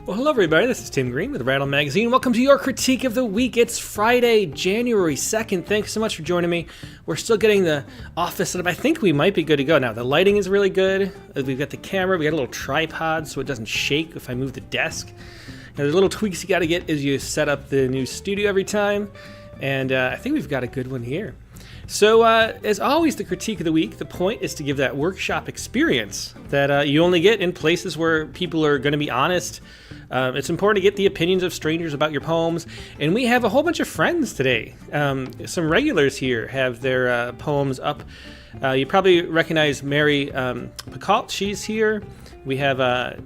Well, hello everybody, this is Tim Green with Rattle Magazine. Welcome to your critique of the week. It's Friday, January 2nd. Thanks so much for joining me. We're still getting the office set up. I think we might be good to go now. The lighting is really good. We've got the camera, we got a little tripod so it doesn't shake if I move the desk. Now, there's little tweaks you got to get as you set up the new studio every time. And I think we've got a good one here. So, as always, the critique of the week, the point is to give that workshop experience that you only get in places where people are going to be honest. It's important to get the opinions of strangers about your poems, and we have a whole bunch of friends today. Some regulars here have their poems up. You probably recognize Mary Pecault, she's here. We have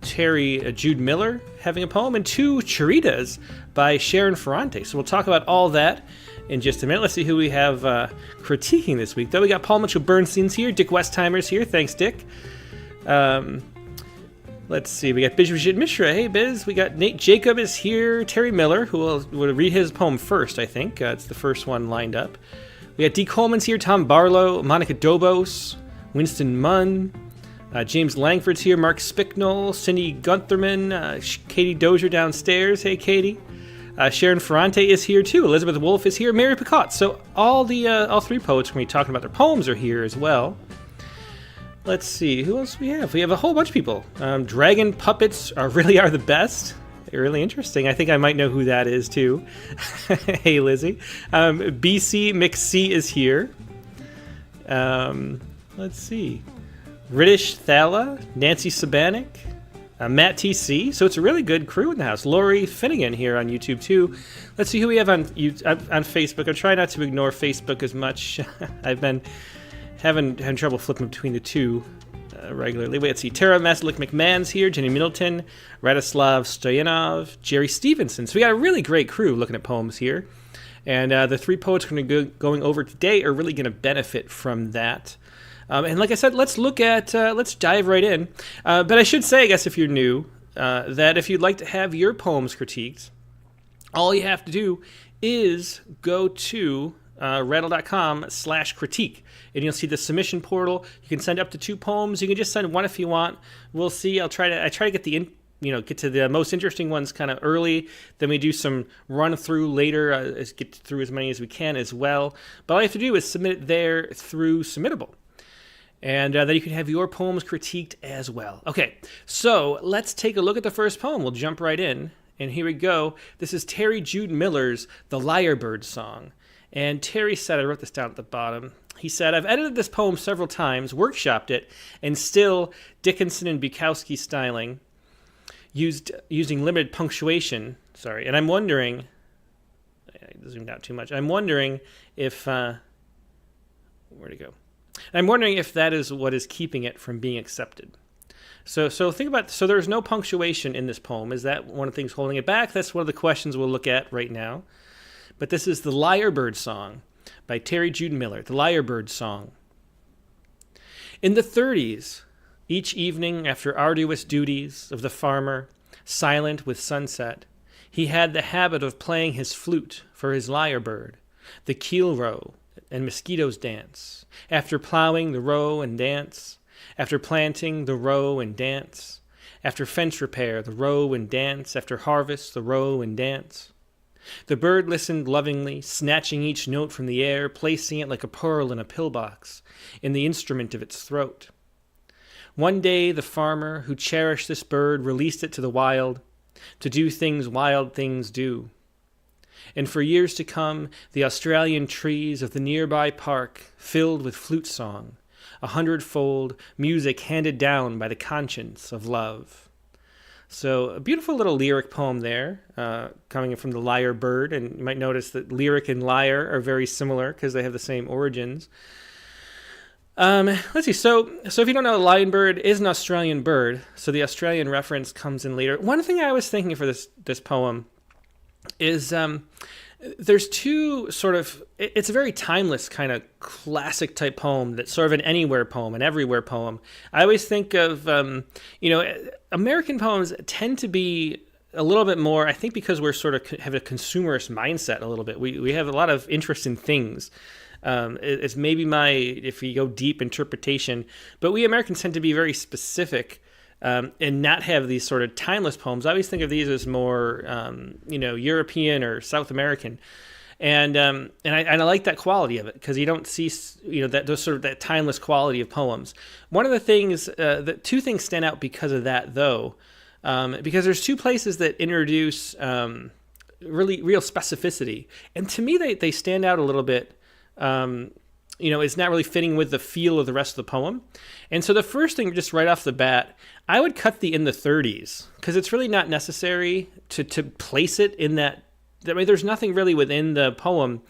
Jude Miller having a poem, and two cheritas by Sharon Ferrante. So we'll talk about all that in just a minute. Let's see who we have critiquing this week. Though we got Paul Mitchell-Bernstein's here, Dick Westheimer's here. Thanks, Dick. Let's see. We got Bijit Mishra. Hey, Biz. We got Nate Jacob is here. Terry Miller, who will read his poem first, I think. It's the first one lined up. We got Dee Coleman's here. Tom Barlow, Monica Dobos, Winston Munn. James Langford's here. Mark Spicknell, Cindy Guntherman, Katie Dozier downstairs. Hey, Katie. Sharon Ferrante is here too. Elizabeth Wolfe is here. Mary Pecault. So all three poets when we talking about their poems are here as well. Let's see who else we have. We have a whole bunch of people. Dragon puppets are the best. They're really interesting. I think I might know who that is too. Hey, Lizzie. BC McC is here. Let's see. British Thala, Nancy Sabanik. Matt TC, so it's a really good crew in the house. Lori Finnegan here on YouTube too. Let's see who we have on Facebook. I'm trying not to ignore Facebook as much. I've been having trouble flipping between the two regularly. Wait, let's see. Tara Maslik McMahon's here. Jenny Middleton, Radislav Stoyanov, Jerry Stevenson. So we got a really great crew looking at poems here. And the three poets we're going to be going over today are really going to benefit from that. And like I said, let's dive right in. But I should say, I guess if you're new, that if you'd like to have your poems critiqued, all you have to do is go to rattle.com/critique. And you'll see the submission portal. You can send up to 2 poems. You can just send one if you want. We'll see. I try to get get to the most interesting ones kind of early. Then we do some run through later, get through as many as we can as well. But all you have to do is submit it there through Submittable. And then you can have your poems critiqued as well. Okay, so let's take a look at the first poem. We'll jump right in. And here we go. This is Terry Jude Miller's The Lyre Bird Song. And Terry said, I wrote this down at the bottom. He said, I've edited this poem several times, workshopped it, and still Dickinson and Bukowski styling, using limited punctuation. Sorry, and I'm wondering, I zoomed out too much. I'm wondering if, where'd it go? I'm wondering if that is what is keeping it from being accepted. So think about, so there's no punctuation in this poem. Is that one of the things holding it back? That's one of the questions we'll look at right now. But this is The Lyre Bird Song by Terry Jude Miller. The Lyre Bird Song. In the 30s, each evening after arduous duties of the farmer, silent with sunset, he had the habit of playing his flute for his lyre bird, the keel row, and mosquitoes dance. After plowing, the row and dance. After planting, the row and dance. After fence repair, the row and dance. After harvest, the row and dance. The bird listened lovingly, snatching each note from the air, placing it like a pearl in a pillbox, in the instrument of its throat. One day, the farmer who cherished this bird released it to the wild, to do things wild things do. And for years to come, the Australian trees of the nearby park filled with flute song, 100-fold music handed down by the conscience of love. So a beautiful little lyric poem there, coming from the lyre bird. And you might notice that lyric and lyre are very similar because they have the same origins. Let's see. So if you don't know, the lion bird is an Australian bird. So the Australian reference comes in later. One thing I was thinking for this poem is there's two sort of, it's a very timeless kind of classic type poem that's sort of an anywhere poem, an everywhere poem. I always think of, American poems tend to be a little bit more, I think because we're sort of have a consumerist mindset a little bit. We have a lot of interest in things. It's maybe if you go deep interpretation, but we Americans tend to be very specific and not have these sort of timeless poems. I always think of these as more, European or South American. And I like that quality of it, because you don't see, that timeless quality of poems. One of the things, two things stand out because of that, though, because there's two places that introduce real specificity, and to me they stand out a little bit. It's not really fitting with the feel of the rest of the poem. And so the first thing, just right off the bat, I would cut the in the 30s, because it's really not necessary to place it in that. I mean, there's nothing really within the poem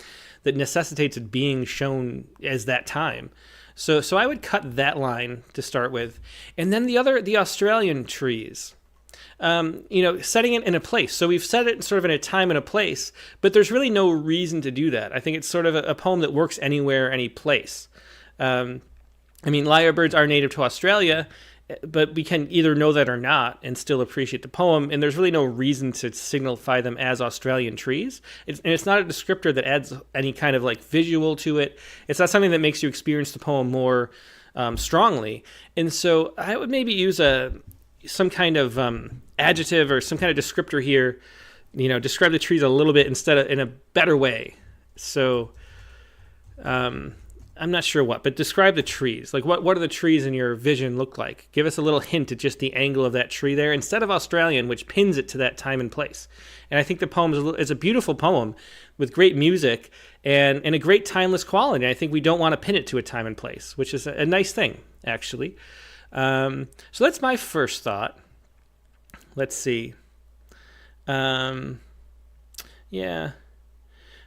that necessitates it being shown as that time. So I would cut that line to start with. And then the Australian trees, setting it in a place. So we've set it sort of in a time and a place, but there's really no reason to do that. I think it's sort of a poem that works anywhere, any place. Lyrebirds are native to Australia, but we can either know that or not and still appreciate the poem, and there's really no reason to signify them as Australian trees. It's not a descriptor that adds any kind of like visual to it. It's not something that makes you experience the poem more strongly. And so I would maybe use some kind of adjective or some kind of descriptor here, describe the trees a little bit instead of in a better way. So I'm not sure what, but describe the trees. Like, what do the trees in your vision look like? Give us a little hint at just the angle of that tree there, instead of Australian, which pins it to that time and place. And I think the poem is a beautiful poem with great music and a great timeless quality. I think we don't want to pin it to a time and place, which is a nice thing, actually. So that's my first thought. Let's see. Yeah.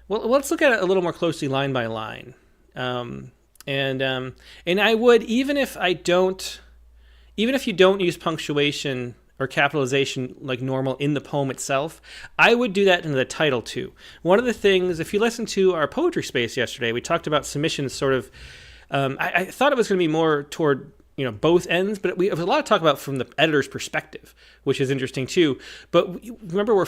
Well, let's look at it a little more closely, line by line. And I would, even if you don't use punctuation or capitalization like normal in the poem itself, I would do that in the title too. One of the things, if you listened to our poetry space yesterday, we talked about submissions sort of, I thought it was going to be more toward, both ends, but it was a lot of talk about from the editor's perspective, which is interesting too. But remember, we're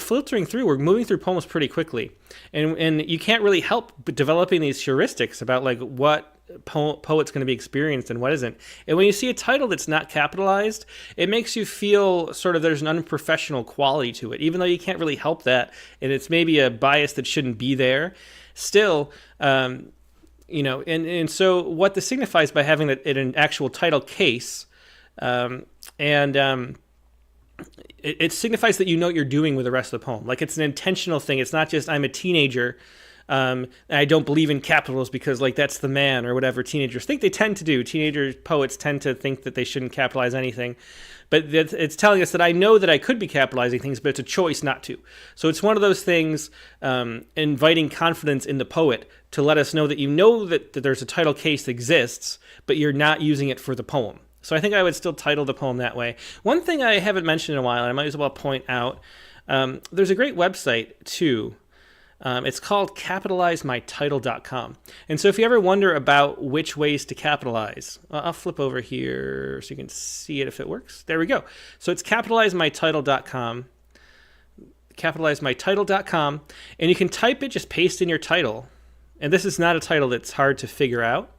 moving through poems pretty quickly, and you can't really help but developing these heuristics about like what poet's going to be experienced and what isn't. And when you see a title that's not capitalized, it makes you feel sort of there's an unprofessional quality to it, even though you can't really help that, and it's maybe a bias that shouldn't be there. Still, and so what this signifies by having it in an actual title case, it signifies that you know what you're doing with the rest of the poem. Like, it's an intentional thing. It's not just I'm a teenager and I don't believe in capitals because like that's the man or whatever teenagers think. They tend to do. Poets tend to think that they shouldn't capitalize anything. But it's telling us that I know that I could be capitalizing things, but it's a choice not to. So it's one of those things, inviting confidence in the poet to let us know that you know that there's a title case that exists, but you're not using it for the poem. So I think I would still title the poem that way. One thing I haven't mentioned in a while, and I might as well point out, there's a great website too. It's called capitalizemytitle.com. And so if you ever wonder about which ways to capitalize, I'll flip over here so you can see it if it works. There we go. So it's capitalizemytitle.com, capitalizemytitle.com, and you can type it, just paste in your title. And this is not a title that's hard to figure out,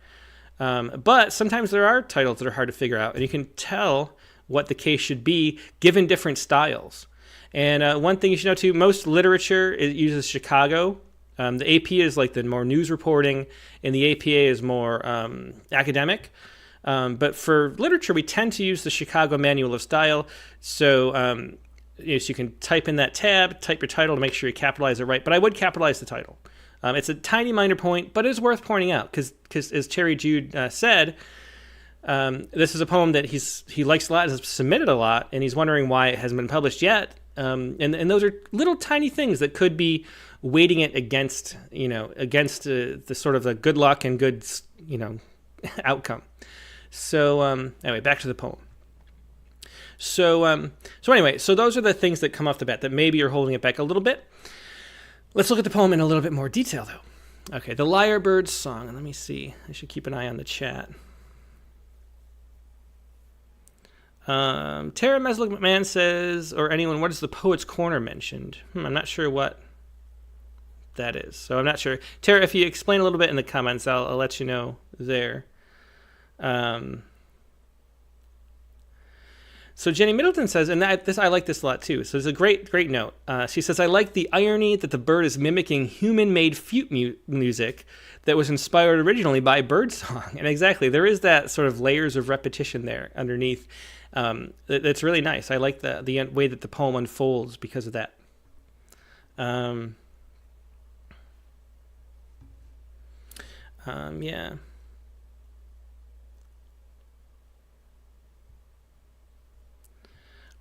but sometimes there are titles that are hard to figure out, and you can tell what the case should be given different styles. And one thing you should know too, most literature uses Chicago. The AP is like the more news reporting, and the APA is more academic. But for literature, we tend to use the Chicago Manual of Style. So, so you can type in that tab, type your title to make sure you capitalize it right. But I would capitalize the title. It's a tiny minor point, but it's worth pointing out because as Terry Jude said, this is a poem that he likes a lot, has submitted a lot, and he's wondering why it hasn't been published yet. And those are little tiny things that could be weighting it against the sort of the good luck and good, outcome. So anyway, back to the poem. So anyway, so those are the things that come off the bat that maybe you're holding it back a little bit. Let's look at the poem in a little bit more detail, though. Okay, the Lyrebird song. Let me see. I should keep an eye on the chat. Tara Meslick McMahon says, or anyone, what is the Poet's Corner mentioned? I'm not sure what that is. So I'm not sure. Tara, if you explain a little bit in the comments, I'll let you know there. So Jenny Middleton says, and I like this a lot too. So it's a great note. She says, I like the irony that the bird is mimicking human-made flute music that was inspired originally by birdsong. And exactly, there is that sort of layers of repetition there underneath. That's really nice. I like the way that the poem unfolds because of that. Yeah.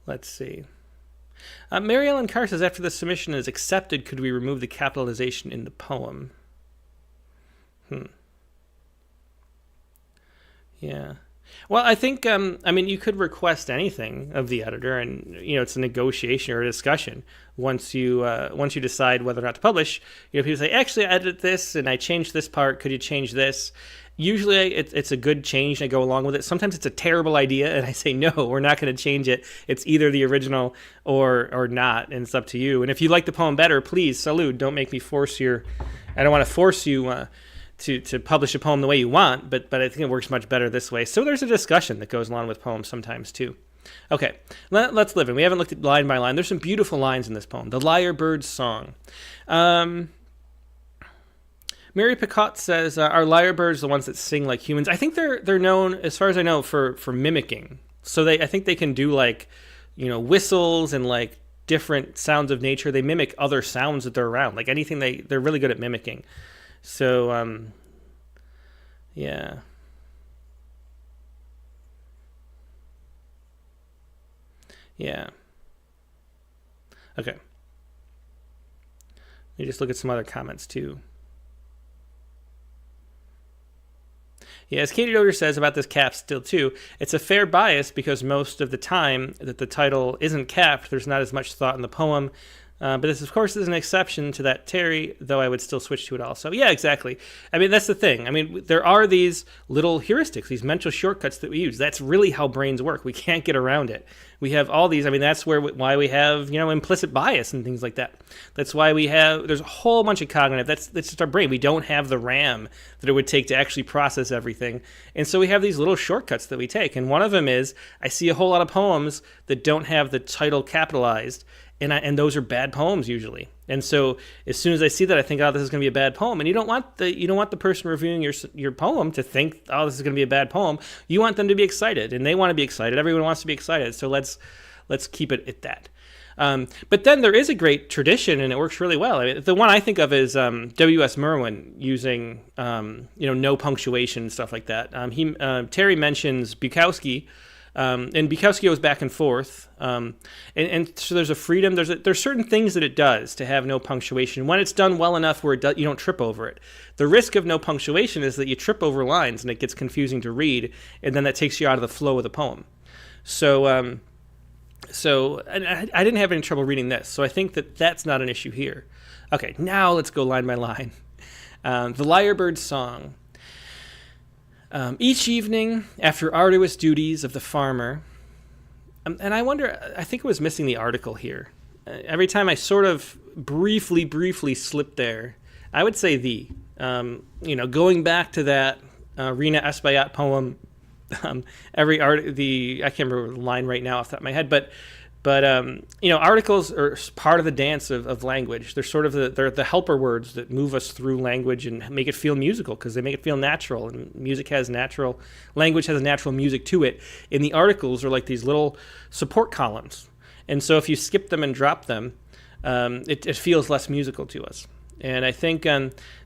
Let's see. Mary Ellen Carr says, after the submission is accepted, could we remove the capitalization in the poem? Yeah. Well, I think, you could request anything of the editor, and, it's a negotiation or a discussion. Once you decide whether or not to publish, people say, actually, I edited this and I changed this part. Could you change this? Usually it's a good change and I go along with it. Sometimes it's a terrible idea and I say, no, we're not going to change it. It's either the original or not, and it's up to you. And if you like the poem better, please, salute. Don't make me I don't want to force you to publish a poem the way you want, but I think it works much better this way. So there's a discussion that goes along with poems sometimes too. Okay, let's live in. We haven't looked at line by line. There's some beautiful lines in this poem. The Lyre Bird's Song. Mary Pecault says, are lyre birds the ones that sing like humans? I think they're known, as far as I know, for mimicking. So I think they can do like, whistles and like different sounds of nature. They mimic other sounds that they're around. Like anything, they're really good at mimicking. So, yeah. Yeah. Okay. Let me just look at some other comments too. Yeah, as Katie Doder says about this cap still too, it's a fair bias because most of the time that the title isn't capped, there's not as much thought in the poem. But this, of course, is an exception to that Terry, though I would still switch to it also. Yeah, exactly. That's the thing. There are these little heuristics, these mental shortcuts that we use. That's really how brains work. We can't get around it. We have all these. That's why we have, implicit bias and things like that. That's why there's a whole bunch of cognitive. That's just our brain. We don't have the RAM that it would take to actually process everything. And so we have these little shortcuts that we take. And one of them is I see a whole lot of poems that don't have the title capitalized. And those are bad poems usually. And so as soon as I see that, I think, oh, this is going to be a bad poem. And you don't want the person reviewing your poem to think, oh, this is going to be a bad poem. You want them to be excited, and they want to be excited. Everyone wants to be excited. So let's keep it at that. But then there is a great tradition, and it works really well. The one I think of is W.S. Merwin using no punctuation and stuff like that. Terry mentions Bukowski. And Bukowski goes back and forth, and so there's a freedom. There's certain things that it does to have no punctuation when it's done well enough where you don't trip over it. The risk of no punctuation is that you trip over lines and it gets confusing to read, and then that takes you out of the flow of the poem. So and I didn't have any trouble reading this, so I think that's not an issue here. Okay, now let's go line by line. The Lyre Bird's Song. Each evening, after arduous duties of the farmer, and I wonder, I think I was missing the article here. Every time I sort of briefly slipped there, I would say going back to that Rina Espaillat poem, I can't remember the line right now off the top of my head, but articles are part of the dance of language. They're sort of they're the helper words that move us through language and make it feel musical because they make it feel natural. And language has natural music to it. And the articles are like these little support columns. And so if you skip them and drop them, it feels less musical to us. And I think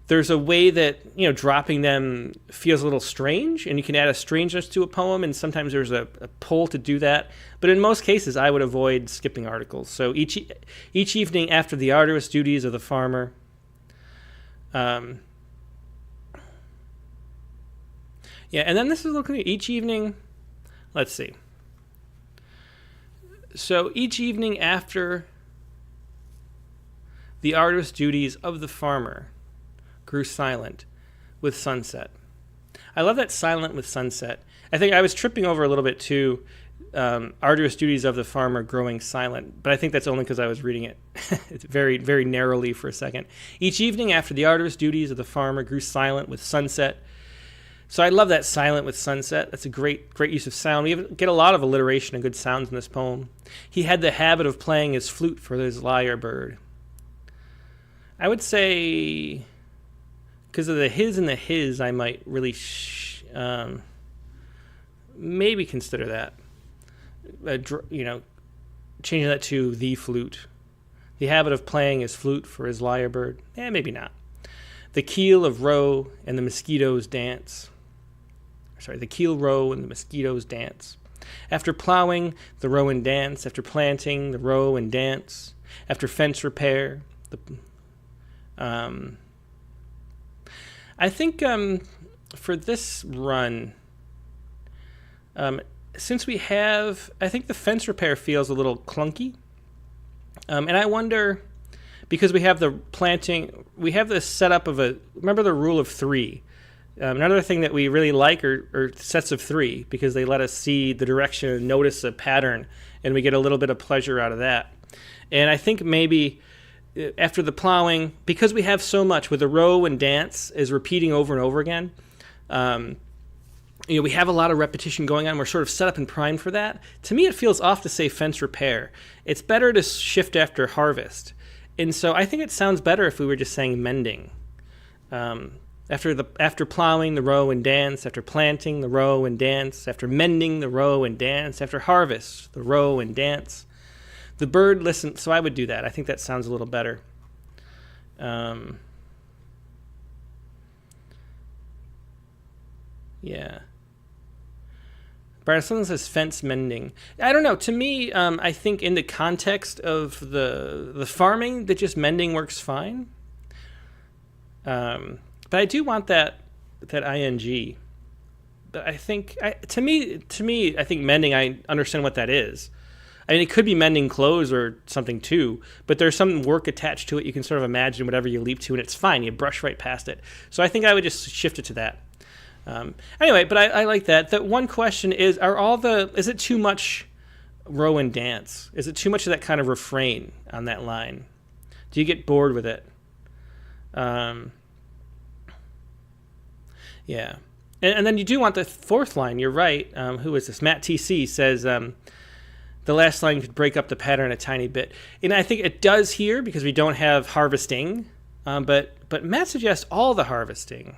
there's a way that dropping them feels a little strange, and you can add a strangeness to a poem, and sometimes there's a pull to do that. But in most cases, I would avoid skipping articles. So each evening after the arduous duties of the farmer, and then this is looking at each evening. Let's see. So each evening after the arduous duties of the farmer grew silent with sunset. I love that silent with sunset. I think I was tripping over a little bit too, arduous duties of the farmer growing silent, but I think that's only because I was reading it very, very narrowly for a second. Each evening after the arduous duties of the farmer grew silent with sunset, So I love that silent with sunset. That's a great use of sound. We get a lot of alliteration and good sounds in this poem. He had the habit of playing his flute for his lyre bird. I would say, because of the his and the his, I might really maybe consider that. Changing that to the flute. The habit of playing his flute for his lyre bird. Maybe not. The keel of row and the mosquitoes dance. The keel row and the mosquitoes dance. After plowing, the row and dance. After planting, the row and dance. After fence repair, I think for this run, since we have, I think the fence repair feels a little clunky. And I wonder, because we have the planting, we have the setup of remember the rule of 3. Another thing that we really like are sets of 3, because they let us see the direction and notice a pattern, and we get a little bit of pleasure out of that. And I think maybe after the plowing, because we have so much with the row and dance is repeating over and over again, we have a lot of repetition going on. We're sort of set up and primed for that. To me, it feels off to say fence repair. It's better to shift after harvest. And so I think it sounds better if we were just saying mending. After plowing, the row and dance. After planting, the row and dance. After mending, the row and dance. After harvest, the row and dance. The bird listens. So I would do that. I think that sounds a little better. Yeah. Barcelona says fence mending. I don't know. To me, I think in the context of the farming, that just mending works fine. But I do want that ing. But I think to me, I think mending. I understand what that is. I mean, it could be mending clothes or something too. But there's some work attached to it. You can sort of imagine whatever you leap to, and it's fine. You brush right past it. So I think I would just shift it to that. Anyway, but I like that. The one question is, is it too much row and dance? Is it too much of that kind of refrain on that line? Do you get bored with it? Yeah. And then you do want the fourth line. You're right. Who is this? Matt TC says the last line could break up the pattern a tiny bit. And I think it does here because we don't have harvesting. But Matt suggests all the harvesting.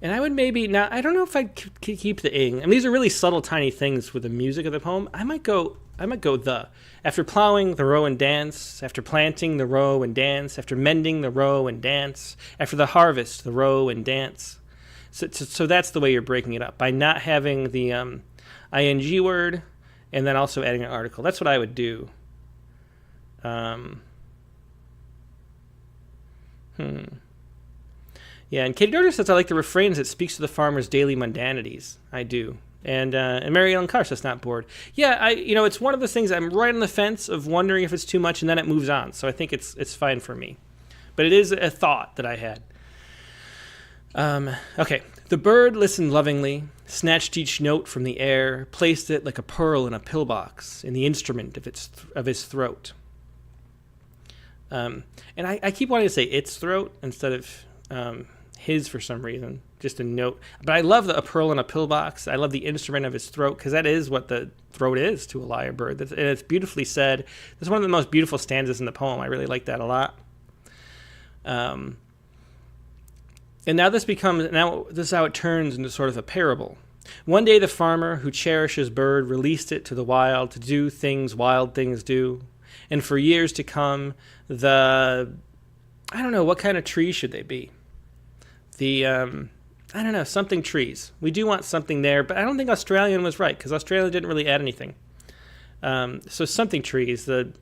And I would maybe now. I don't know if I'd keep the ing. I mean, these are really subtle, tiny things with the music of the poem. I might go the. After plowing, the row and dance. After planting, the row and dance. After mending, the row and dance. After the harvest, the row and dance. So that's the way you're breaking it up, by not having the ing word and then also adding an article. That's what I would do. Yeah, and Katie Doder says, I like the refrain as it speaks to the farmer's daily mundanities. I do. And Mary Ellen Carr says, not bored. Yeah, it's one of those things I'm right on the fence of wondering if it's too much, and then it moves on. So I think it's fine for me. But it is a thought that I had. Okay. The bird listened lovingly, snatched each note from the air, placed it like a pearl in a pillbox, in the instrument of his throat. And I keep wanting to say its throat instead of his for some reason, just a note. But I love a pearl in a pillbox. I love the instrument of his throat, because that is what the throat is to a lyre bird. And it's beautifully said. It's one of the most beautiful stanzas in the poem. I really like that a lot. And now this is how it turns into sort of a parable. One day the farmer who cherishes bird released it to the wild to do things wild things do. And for years to come, I don't know, what kind of trees should they be? I don't know, something trees. We do want something there, but I don't think Australian was right, because Australia didn't really add anything. So something trees, the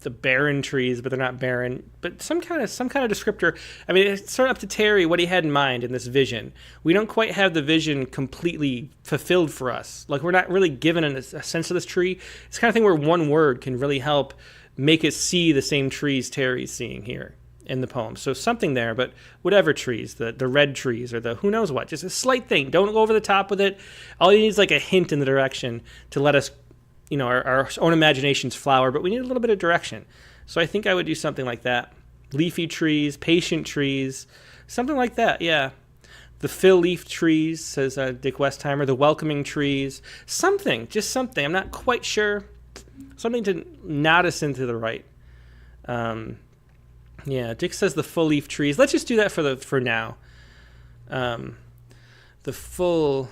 barren trees, but they're not barren, but some kind of descriptor. I mean, it's sort of up to Terry what he had in mind in this vision. We don't quite have the vision completely fulfilled for us. Like, we're not really given a sense of this tree. It's the kind of thing where one word can really help make us see the same trees Terry's seeing here in the poem. So something there, but whatever trees, the red trees or the who knows what, just a slight thing. Don't go over the top with it. All you need is like a hint in the direction to let us, our own imaginations flower, but we need a little bit of direction. So I think I would do something like that. Leafy trees, patient trees, Something like that, yeah. The fill leaf trees, says Dick Westheimer. The welcoming trees. Something, just something. I'm not quite sure. Something to nod us into the right. Yeah, Dick says the full leaf trees. Let's just do that for now. The full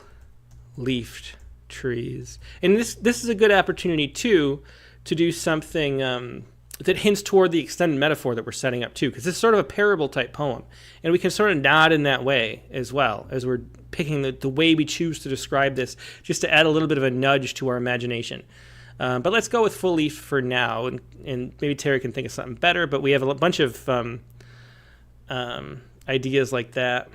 leafed trees. And this is a good opportunity, too, to do something that hints toward the extended metaphor that we're setting up, too, because this is sort of a parable-type poem. And we can sort of nod in that way as well, as we're picking the way we choose to describe this, just to add a little bit of a nudge to our imagination. But let's go with full leaf for now, and maybe Terry can think of something better, but we have a bunch of ideas like that.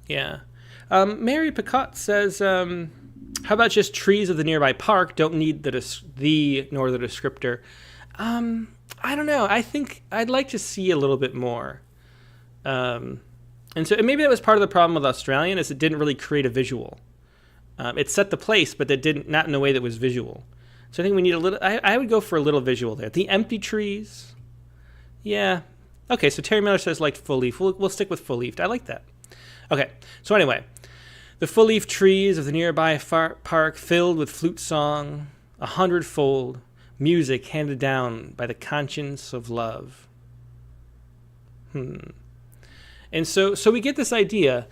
Yeah. Mary Pecault says, how about just trees of the nearby park? Don't need the nor the descriptor. I don't know. I think I'd like to see a little bit more. And maybe that was part of the problem with Australian, is it didn't really create a visual. It set the place, but not in a way that was visual. So I think we need a little. I would go for a little visual there. The empty trees. Yeah. Okay. So Terry Miller says liked full leaf. We'll stick with full leafed. I like that. Okay. So anyway. The full-leaf trees of the nearby park filled with flute song, 100-fold, music handed down by the conscience of love. And so we get this idea.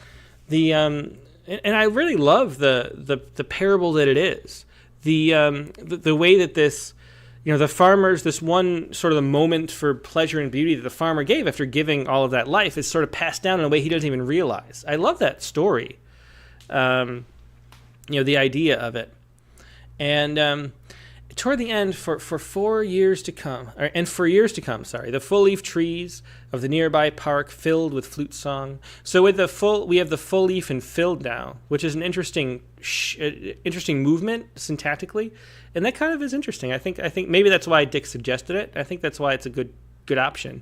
And I really love the parable that it is. The way that this, the farmers, this one sort of the moment for pleasure and beauty that the farmer gave after giving all of that life is sort of passed down in a way he doesn't even realize. I love that story. The idea of it. And toward the end, for 4 years to come, the full leaf trees of the nearby park filled with flute song. So we have the full leaf and filled now, which is an interesting movement syntactically, and that kind of is interesting. I think maybe that's why Dick suggested it. I think that's why it's a good option.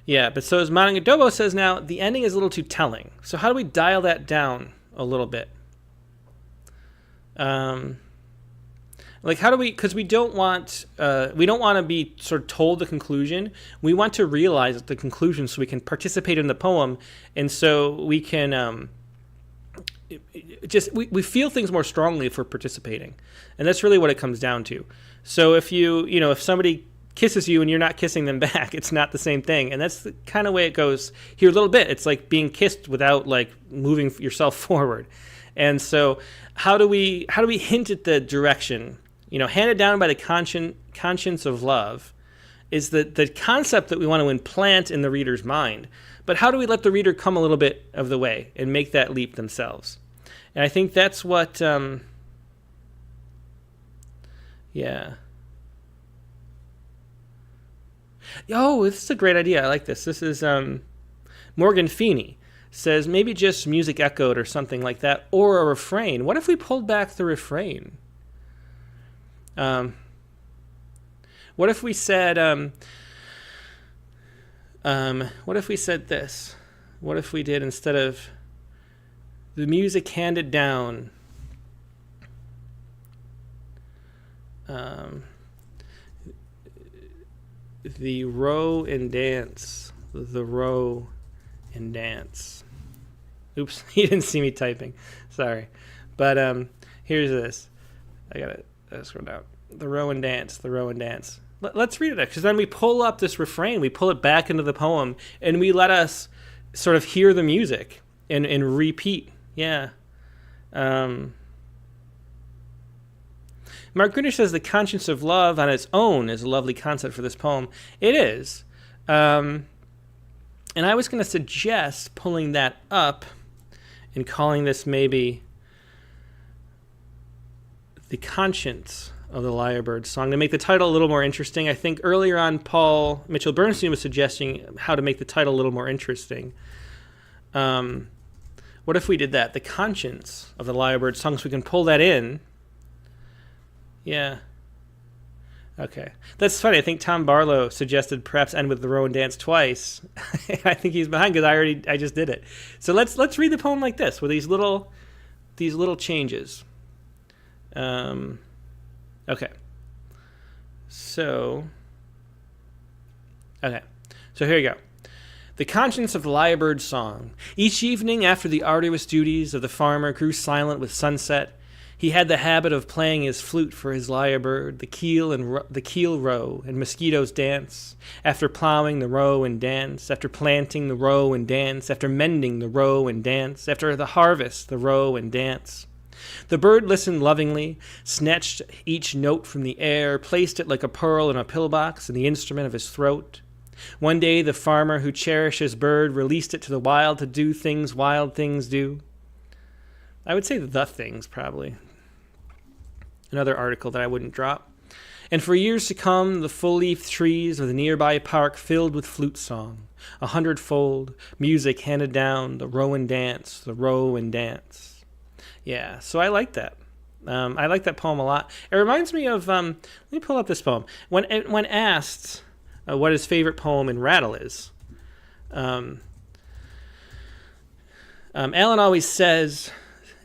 Yeah, but so as Moningadobo says now, the ending is a little too telling. So how do we dial that down a little bit? How do we? Because we don't want to be sort of told the conclusion. We want to realize the conclusion so we can participate in the poem, and so we can we feel things more strongly if we're participating, and that's really what it comes down to. So if if somebody kisses you and you're not kissing them back, it's not the same thing, and that's the kind of way it goes here a little bit. It's like being kissed without like moving yourself forward. And so how do we hint at the direction, handed down by the conscience of love is the concept that we want to implant in the reader's mind, but how do we let the reader come a little bit of the way and make that leap themselves? And I think that's what Oh, this is a great idea. I like this. This is Morgan Feeney says maybe just music echoed or something like that, or a refrain. What if we pulled back the refrain? What if we said this? What if we did, instead of the music handed down, the row and dance. Oops, you didn't see me typing. Sorry. But here's this. I gotta scroll down. The row and dance. Let's read it, because then we pull up this refrain, we pull it back into the poem, and we let us sort of hear the music and repeat. Yeah. Mark Grinder says the conscience of love on its own is a lovely concept for this poem. It is. And I was going to suggest pulling that up and calling this maybe the conscience of the Lyrebird song to make the title a little more interesting. I think earlier on Paul Mitchell Bernstein was suggesting how to make the title a little more interesting. What if we did that? The conscience of the Lyrebird song, so we can pull that in. Yeah. Okay. That's funny. I think Tom Barlow suggested perhaps end with the row and dance twice. I think he's behind because I just did it. So let's read the poem like this with these little changes. Okay. So here you go. The conscience of the lyrebird song. Each evening after the arduous duties of the farmer grew silent with sunset, he had the habit of playing his flute for his lyrebird, the keel row, and mosquitoes dance. After plowing, the row and dance. After planting, the row and dance. After mending, the row and dance. After the harvest, the row and dance. The bird listened lovingly, snatched each note from the air, placed it like a pearl in a pillbox in the instrument of his throat. One day, the farmer who cherished his bird released it to the wild to do things wild things do. I would say the things, probably. Another article that I wouldn't drop. And for years to come, the full-leaf trees of the nearby park filled with flute song, 100-fold, music handed down, the row and dance, the row and dance. Yeah, so I like that. I like that poem a lot. It reminds me of, let me pull up this poem. When asked what his favorite poem in Rattle is, Alan always says,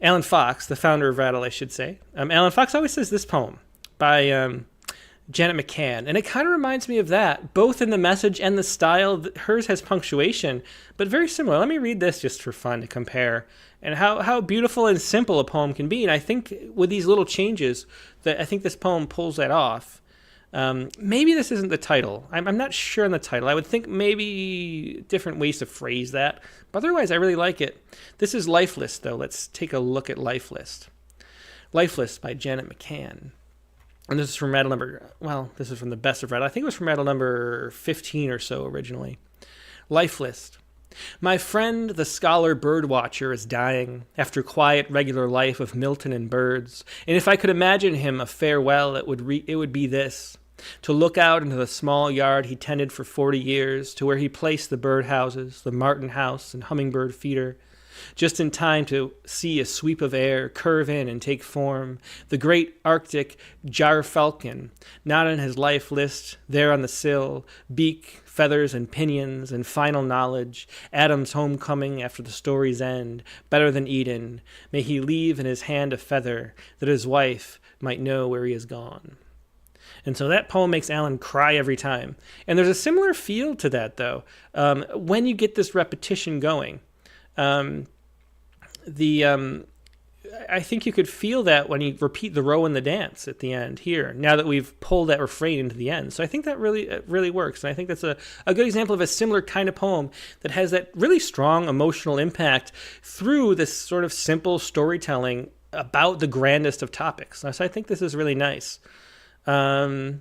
Alan Fox, the founder of Rattle, I should say, Alan Fox always says this poem by Janet McCann, and it kind of reminds me of that, both in the message and the style. Hers has punctuation, but very similar. Let me read this just for fun to compare, and how beautiful and simple a poem can be. And I think with these little changes, that I think this poem pulls that off. Maybe this isn't the title. I'm not sure on the title. I would think maybe different ways to phrase that, but otherwise I really like it. This is Lifeless, though. Let's take a look at Lifeless. Lifeless by Janet McCann. And this is from Rattle number, this is from the best of Rattle. I think it was from Rattle number 15 or so originally. Lifeless. My friend, the scholar birdwatcher, is dying after quiet, regular life of Milton and birds. And if I could imagine him a farewell, it would be this: to look out into the small yard he tended for 40 years, to where he placed the birdhouses, the martin house, and hummingbird feeder, just in time to see a sweep of air curve in and take form, the great Arctic gyrfalcon, not on his life list, there on the sill, beak, feathers, and pinions, and final knowledge, Adam's homecoming after the story's end, better than Eden, may he leave in his hand a feather, that his wife might know where he is gone. And so that poem makes Alan cry every time. And there's a similar feel to that, though, when you get this repetition going. I think you could feel that when you repeat the row and the dance at the end here, now that we've pulled that refrain into the end. So I think that really works. And I think that's a good example of a similar kind of poem that has that really strong emotional impact through this sort of simple storytelling about the grandest of topics. So I think this is really nice. But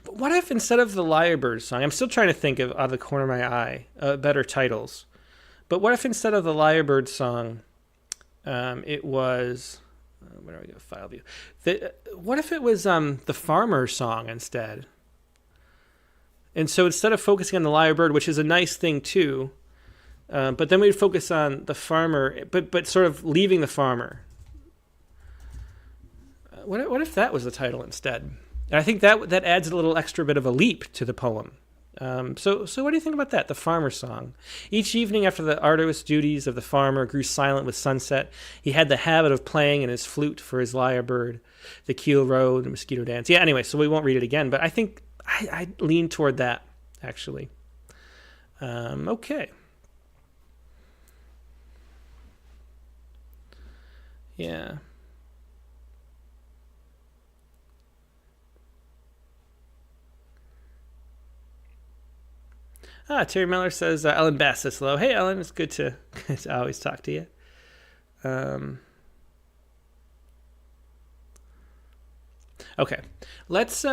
what if instead of the Lyrebird song, I'm still trying to think of, out of the corner of my eye, better titles. But what if instead of the Lyrebird song, it was, where do we go? File view. What if it was the Farmer song instead? And so instead of focusing on the Lyrebird, which is a nice thing too, but then we'd focus on the farmer, but sort of leaving the farmer. What if that was the title instead? And I think that adds a little extra bit of a leap to the poem. So what do you think about that? The farmer song. Each evening after the arduous duties of the farmer grew silent with sunset, he had the habit of playing in his flute for his lyrebird, the keel row, the mosquito dance. Yeah, anyway, so we won't read it again, but I think I lean toward that, actually. Okay. Yeah. Terry Miller says, Ellen Bass says hello. Hey, Ellen, it's good to always talk to you. Okay, let's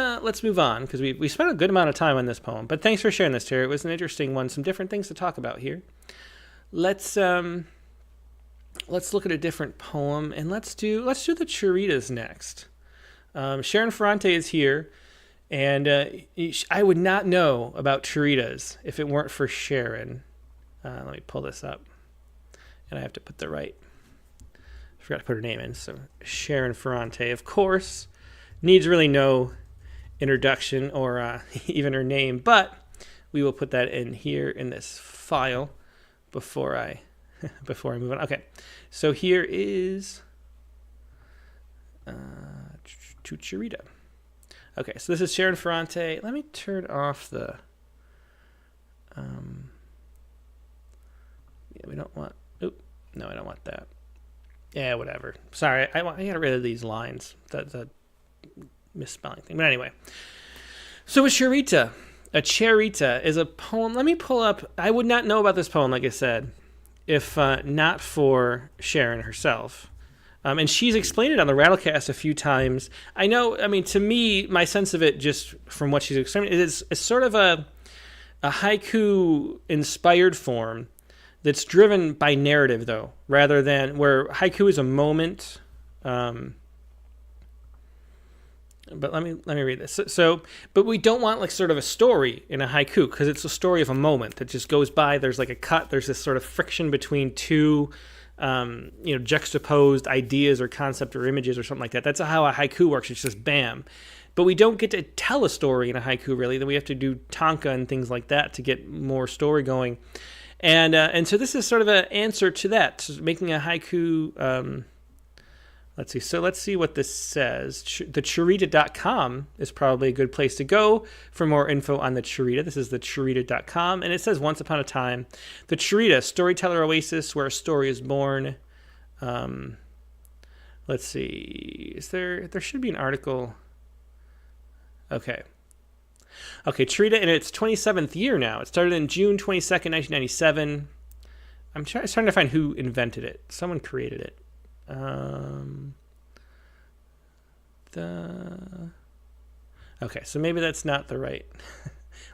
move on, because we spent a good amount of time on this poem. But thanks for sharing this, Terry. It was an interesting one. Some different things to talk about here. Let's look at a different poem, and let's do the cheritas next. Sharon Ferrante is here. And I would not know about cheritas if it weren't for Sharon. Let me pull this up. And I have to put I forgot to put her name in. So Sharon Ferrante, of course, needs really no introduction or even her name. But we will put that in here in this file before I move on. Okay, so here is to cherita. Okay, so this is Sharon Ferrante. Let me turn off the... yeah, we don't want... Oop, no, I don't want that. Yeah, whatever. Sorry, I got rid of these lines. The misspelling thing. But anyway. So a cherita. A cherita is a poem. Let me pull up... I would not know about this poem, like I said, if not for Sharon herself. And she's explained it on the Rattlecast a few times. I know, I mean, to me, my sense of it, just from what she's explained, is it's sort of a haiku-inspired form that's driven by narrative, though, rather than where haiku is a moment. But let me read this. But we don't want like sort of a story in a haiku because it's a story of a moment that just goes by. There's like a cut. There's this sort of friction between two, juxtaposed ideas or concept or images or something like that. That's how a haiku works. It's just bam. But we don't get to tell a story in a haiku really. Then we have to do tanka and things like that to get more story going. And so this is sort of an answer to that, making a haiku. Let's see. So let's see what this says. The cheritas.com is probably a good place to go for more info on the cherita. This is the cheritas.com. And it says, once upon a time, the cherita, storyteller oasis where a story is born. Let's see. There should be an article. Okay, cherita in its 27th year now. It started in June 22nd, 1997. I'm trying to find who invented it. Someone created it. Okay, so maybe that's not the right.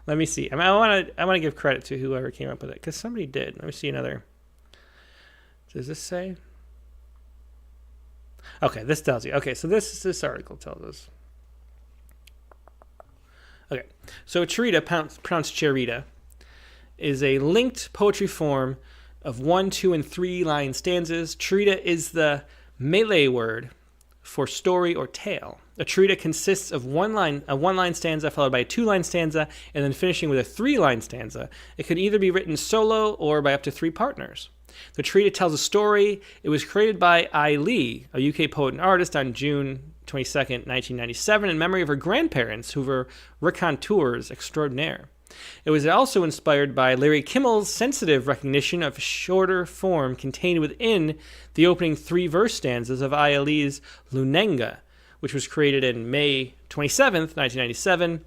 Let me see. I want to give credit to whoever came up with it because somebody did. Let me see another. Does this say? Okay, this tells you. Okay, so this article tells us. Okay, so a cherita, pronounced cherita, is a linked poetry form of 1, 2, and 3 line stanzas. Cherita is the Malay word for story or tale. A cherita consists of a one line stanza followed by a 2-line stanza and then finishing with a 3-line stanza. It could either be written solo or by up to 3 partners. The cherita tells a story. It was created by Lyre, a UK poet and artist, on June 22nd, 1997, in memory of her grandparents, who were raconteurs extraordinaire. It was also inspired by Larry Kimmel's sensitive recognition of shorter form contained within the opening 3 verse stanzas of Lyre's Lunenga, which was created in May 27th, 1997.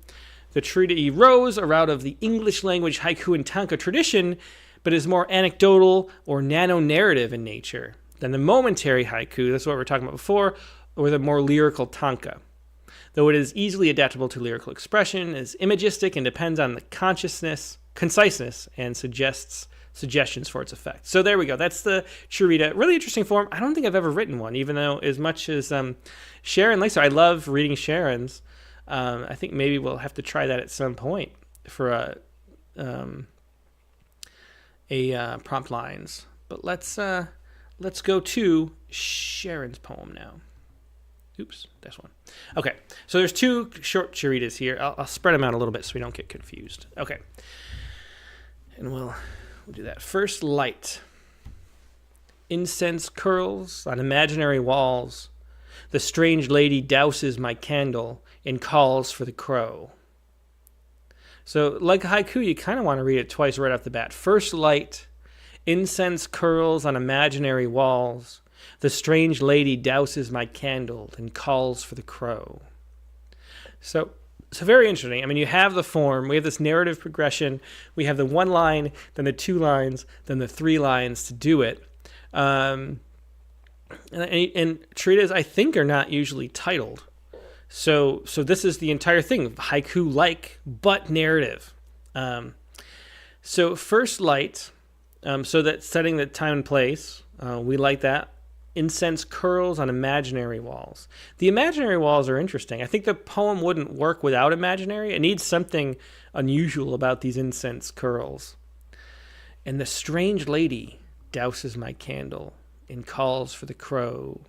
The cherita arose out of the English language haiku and tanka tradition, but is more anecdotal or nano-narrative in nature than the momentary haiku, that's what we were talking about before, or the more lyrical tanka. Though it is easily adaptable to lyrical expression, is imagistic and depends on the conciseness, and suggestions for its effect. So there we go. That's the cherita. Really interesting form. I don't think I've ever written one, even though as much as Sharon likes it. I love reading Sharon's. I think maybe we'll have to try that at some point for prompt lines. But let's go to Sharon's poem now. Oops, that's one. Okay, so there's 2 short cheritas here. I'll spread them out a little bit so we don't get confused. Okay, and we'll do that. First light. Incense curls on imaginary walls. The strange lady douses my candle and calls for the crow. So like haiku, you kind of want to read it twice right off the bat. First light. Incense curls on imaginary walls. The strange lady douses my candle and calls for the crow. So very interesting. I mean, you have the form. We have this narrative progression. We have the 1 line, then the 2 lines, then the 3 lines to do it. And cheritas, I think, are not usually titled. So this is the entire thing, haiku-like, but narrative. So first light, so that setting the time and place, we like that. Incense curls on imaginary walls. The imaginary walls are interesting. I think the poem wouldn't work without imaginary. It needs something unusual about these incense curls. And the strange lady douses my candle and calls for the crow.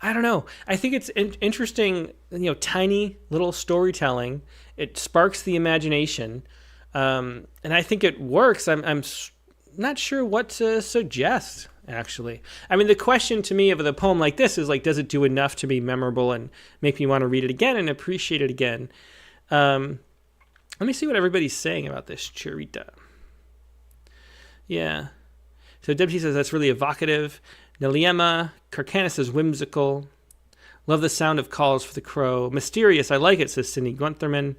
I don't know. I think it's interesting, tiny little storytelling. It sparks the imagination. And I think it works. I'm not sure what to suggest. actually. I mean, the question to me of a poem like this is like, does it do enough to be memorable and make me want to read it again and appreciate it again? Let me see what everybody's saying about this cherita. Yeah. So Dempsey says that's really evocative. Naliema, Carcana says whimsical. Love the sound of calls for the crow. Mysterious, I like it, says Cindy Guntherman.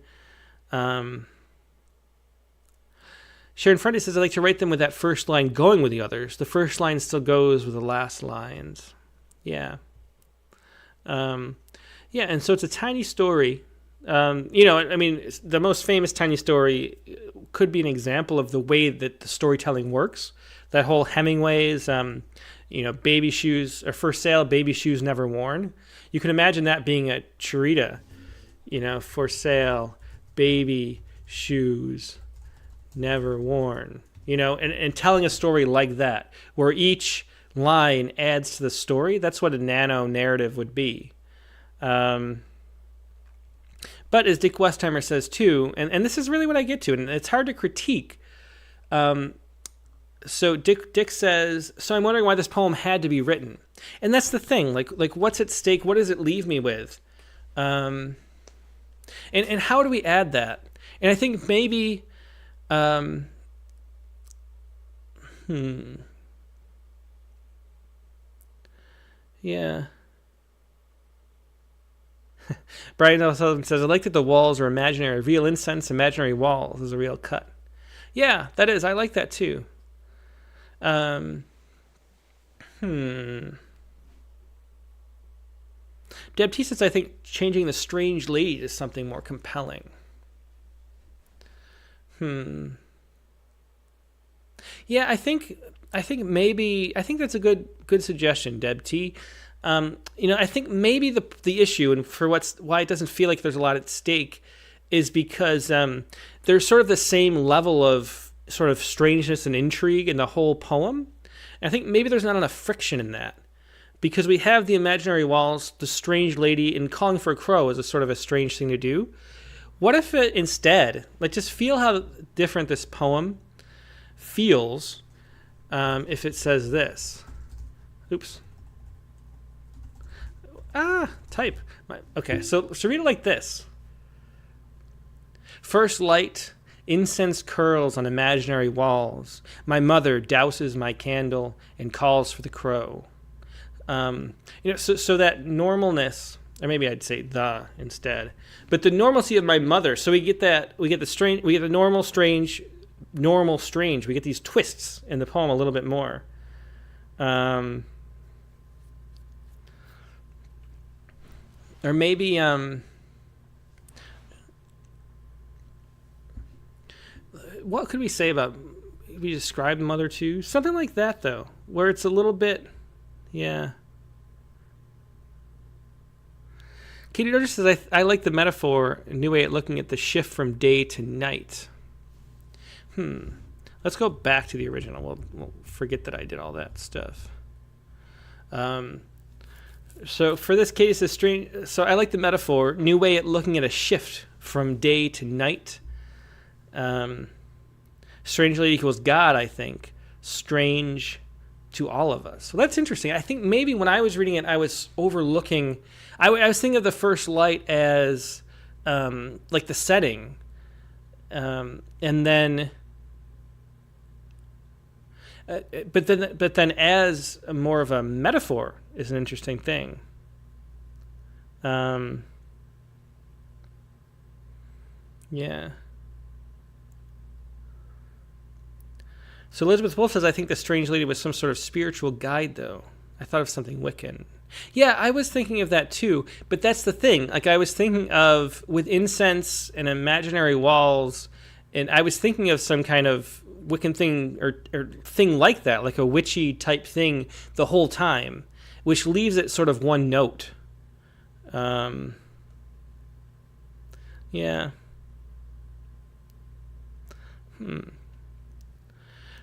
Sharon Ferrante says, I like to write them with that first line going with the others. The first line still goes with the last lines. Yeah. Yeah, and so it's a tiny story. I mean, the most famous tiny story could be an example of the way that the storytelling works. That whole Hemingway's, baby shoes, or for sale, baby shoes never worn. You can imagine that being a cherita, for sale, baby shoes never worn, and telling a story like that, where each line adds to the story. That's what a nano narrative would be. But as Dick Westheimer says too, and this is really what I get to, and it's hard to critique. So Dick says, so I'm wondering why this poem had to be written. And that's the thing, like what's at stake? What does it leave me with? And how do we add that? And I think maybe, yeah. Brian Sullivan says, I like that the walls are imaginary. Real incense, imaginary walls is a real cut. Yeah, that is. I like that too. Deb T says, I think changing the strange lady is something more compelling. Yeah, I think that's a good suggestion, Deb T. I think maybe the issue, and for why it doesn't feel like there's a lot at stake, is because there's sort of the same level of sort of strangeness and intrigue in the whole poem. And I think maybe there's not enough friction in that, because we have the imaginary walls, the strange lady, and calling for a crow is a sort of a strange thing to do. What if it instead, just feel how different this poem feels if it says this. Oops. Type. Okay, so read it like this. First light, incense curls on imaginary walls. My mother douses my candle and calls for the crow. So that normalness, or maybe I'd say the instead, but the normalcy of my mother. So we get the strange, we get the normal, strange. We get these twists in the poem a little bit more. Or maybe, what could we say about, we describe Mother too? Something like that, though, where it's a little bit, yeah. Katie Dozier says, I like the metaphor, a new way at looking at the shift from day to night. Let's go back to the original. We'll forget that I did all that stuff. So for this case, so I like the metaphor, new way at looking at a shift from day to night. Strange lady equals God, I think. Strange to all of us. So that's interesting. I think maybe when I was reading it, I was overlooking, I was thinking of the first light as like the setting. And then, but then as more of a metaphor is an interesting thing. Yeah. So Elizabeth Wolf says, I think the strange lady was some sort of spiritual guide, though. I thought of something Wiccan. Yeah, I was thinking of that, too. But that's the thing. I was thinking of, with incense and imaginary walls, and I was thinking of some kind of Wiccan thing or thing like that, like a witchy type thing the whole time, which leaves it sort of one note. Yeah.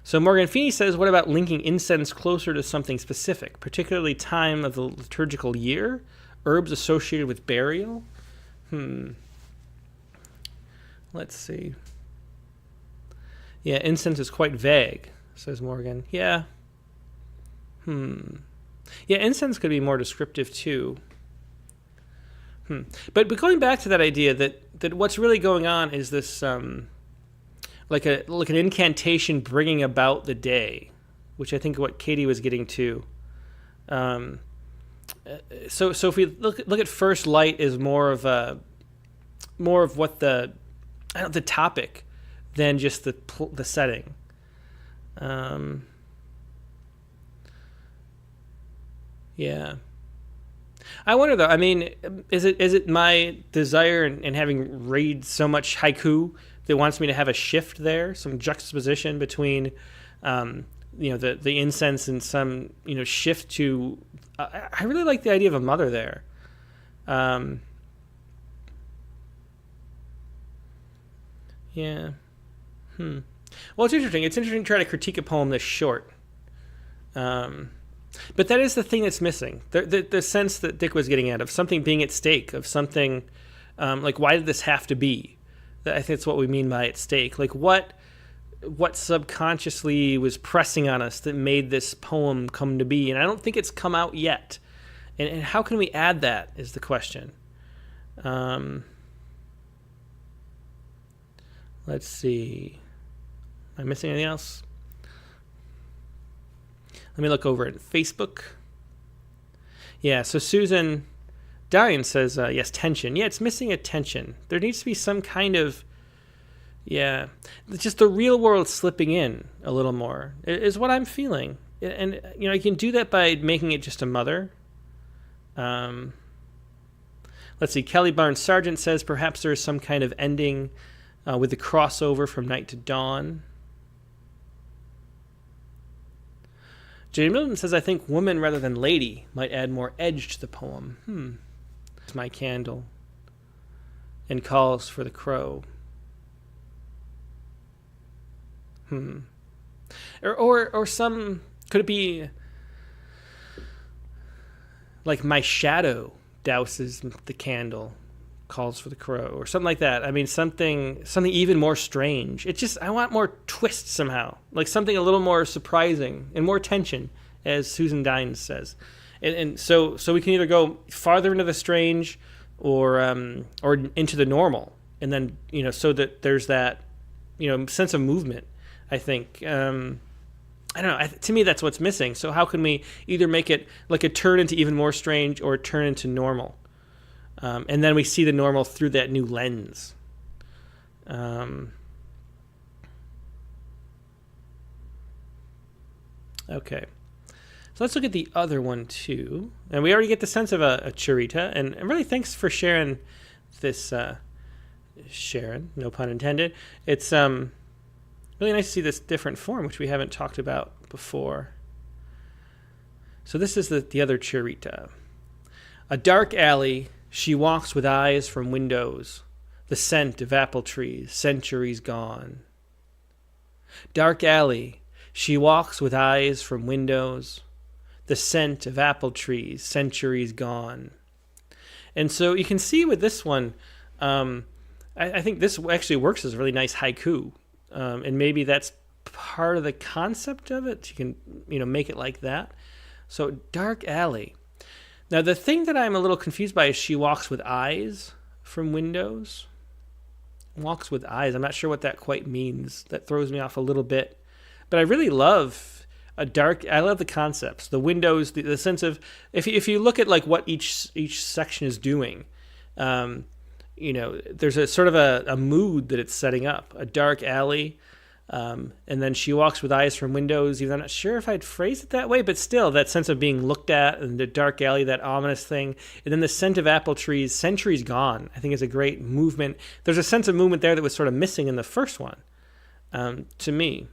So Morgan Feeney says, what about linking incense closer to something specific, particularly time of the liturgical year, herbs associated with burial? Let's see. Yeah, incense is quite vague, says Morgan. Yeah. Yeah, incense could be more descriptive too. But going back to that idea that what's really going on is this like an incantation bringing about the day, which I think what Katie was getting to. So if we look at first light is more of what the topic than just the setting. Yeah. I wonder though. I mean, is it my desire in having read so much haiku that wants me to have a shift there, some juxtaposition between, the incense and some shift to. I really like the idea of a mother there. Yeah. Well, it's interesting. It's interesting to try to critique a poem this short. But that is the thing that's missing. The sense that Dick was getting at of something being at stake, of something like, why did this have to be? I think that's what we mean by at stake. Like, what subconsciously was pressing on us that made this poem come to be? And I don't think it's come out yet. And how can we add that is the question. Let's see. Am I missing anything else? Let me look over at Facebook. Yeah, so Susan Dine says, yes, tension. Yeah, it's missing a tension. There needs to be some kind of, just the real world slipping in a little more is what I'm feeling. And, you can do that by making it just a mother. Let's see, Kelly Barnes Sargent says, perhaps there is some kind of ending with the crossover from night to dawn. Jane Milton says, I think woman rather than lady might add more edge to the poem. It's my candle and calls for the crow. Or some, could it be like my shadow douses the candle, calls for the crow, or something like that. I mean, something even more strange. It's just, I want more twist somehow, like something a little more surprising and more tension, as Susan Dines says. And so we can either go farther into the strange or into the normal, and then so that there's that sense of movement. I think I don't know. To me, that's what's missing. So how can we either make it like a turn into even more strange or a turn into normal? And then we see the normal through that new lens. Okay. So let's look at the other one, too. And we already get the sense of a churita. And really, thanks for sharing this, Sharon, no pun intended. It's really nice to see this different form, which we haven't talked about before. So this is the other churita. A dark alley, she walks with eyes from windows, the scent of apple trees, centuries gone. Dark alley, she walks with eyes from windows, the scent of apple trees, centuries gone. And so you can see with this one, I think this actually works as a really nice haiku. And maybe that's part of the concept of it. You can, make it like that. So dark alley. Now, the thing that I'm a little confused by is she walks with eyes from windows. Walks with eyes. I'm not sure what that quite means. That throws me off a little bit. But I really love I love the concepts. The windows, the sense of, if you look at like what each section is doing, there's a sort of a mood that it's setting up. A dark alley. And then she walks with eyes from windows. Even I'm not sure if I'd phrase it that way, but still that sense of being looked at, and the dark alley, that ominous thing. And then the scent of apple trees, centuries gone, I think is a great movement. There's a sense of movement there that was sort of missing in the first one, to me.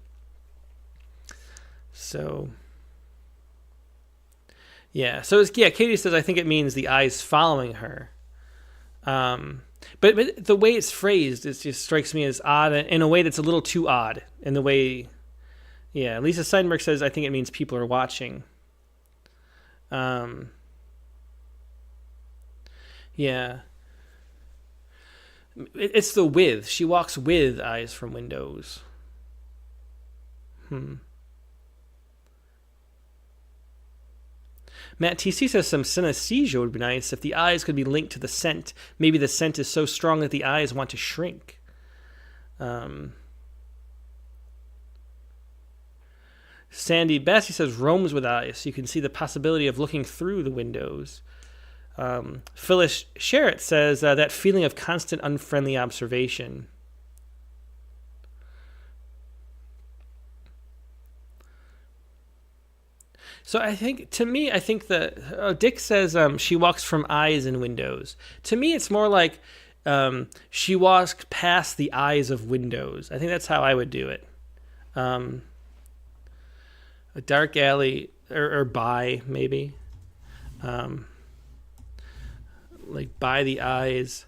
So, yeah. So, Katie says, I think it means the eyes following her. But the way it's phrased, it just strikes me as odd, in a way that's a little too odd. In the way, Lisa Seidenberg says, I think it means people are watching. It's the with. She walks with eyes from windows. Matt TC says some synesthesia would be nice if the eyes could be linked to the scent. Maybe the scent is so strong that the eyes want to shrink. Sandy Bessie says roams with eyes. You can see the possibility of looking through the windows. Phyllis Sherritt says that feeling of constant unfriendly observation. So I think Dick says she walks from eyes and windows. To me, it's more like she walks past the eyes of windows. I think that's how I would do it. A dark alley or by, maybe. Like by the eyes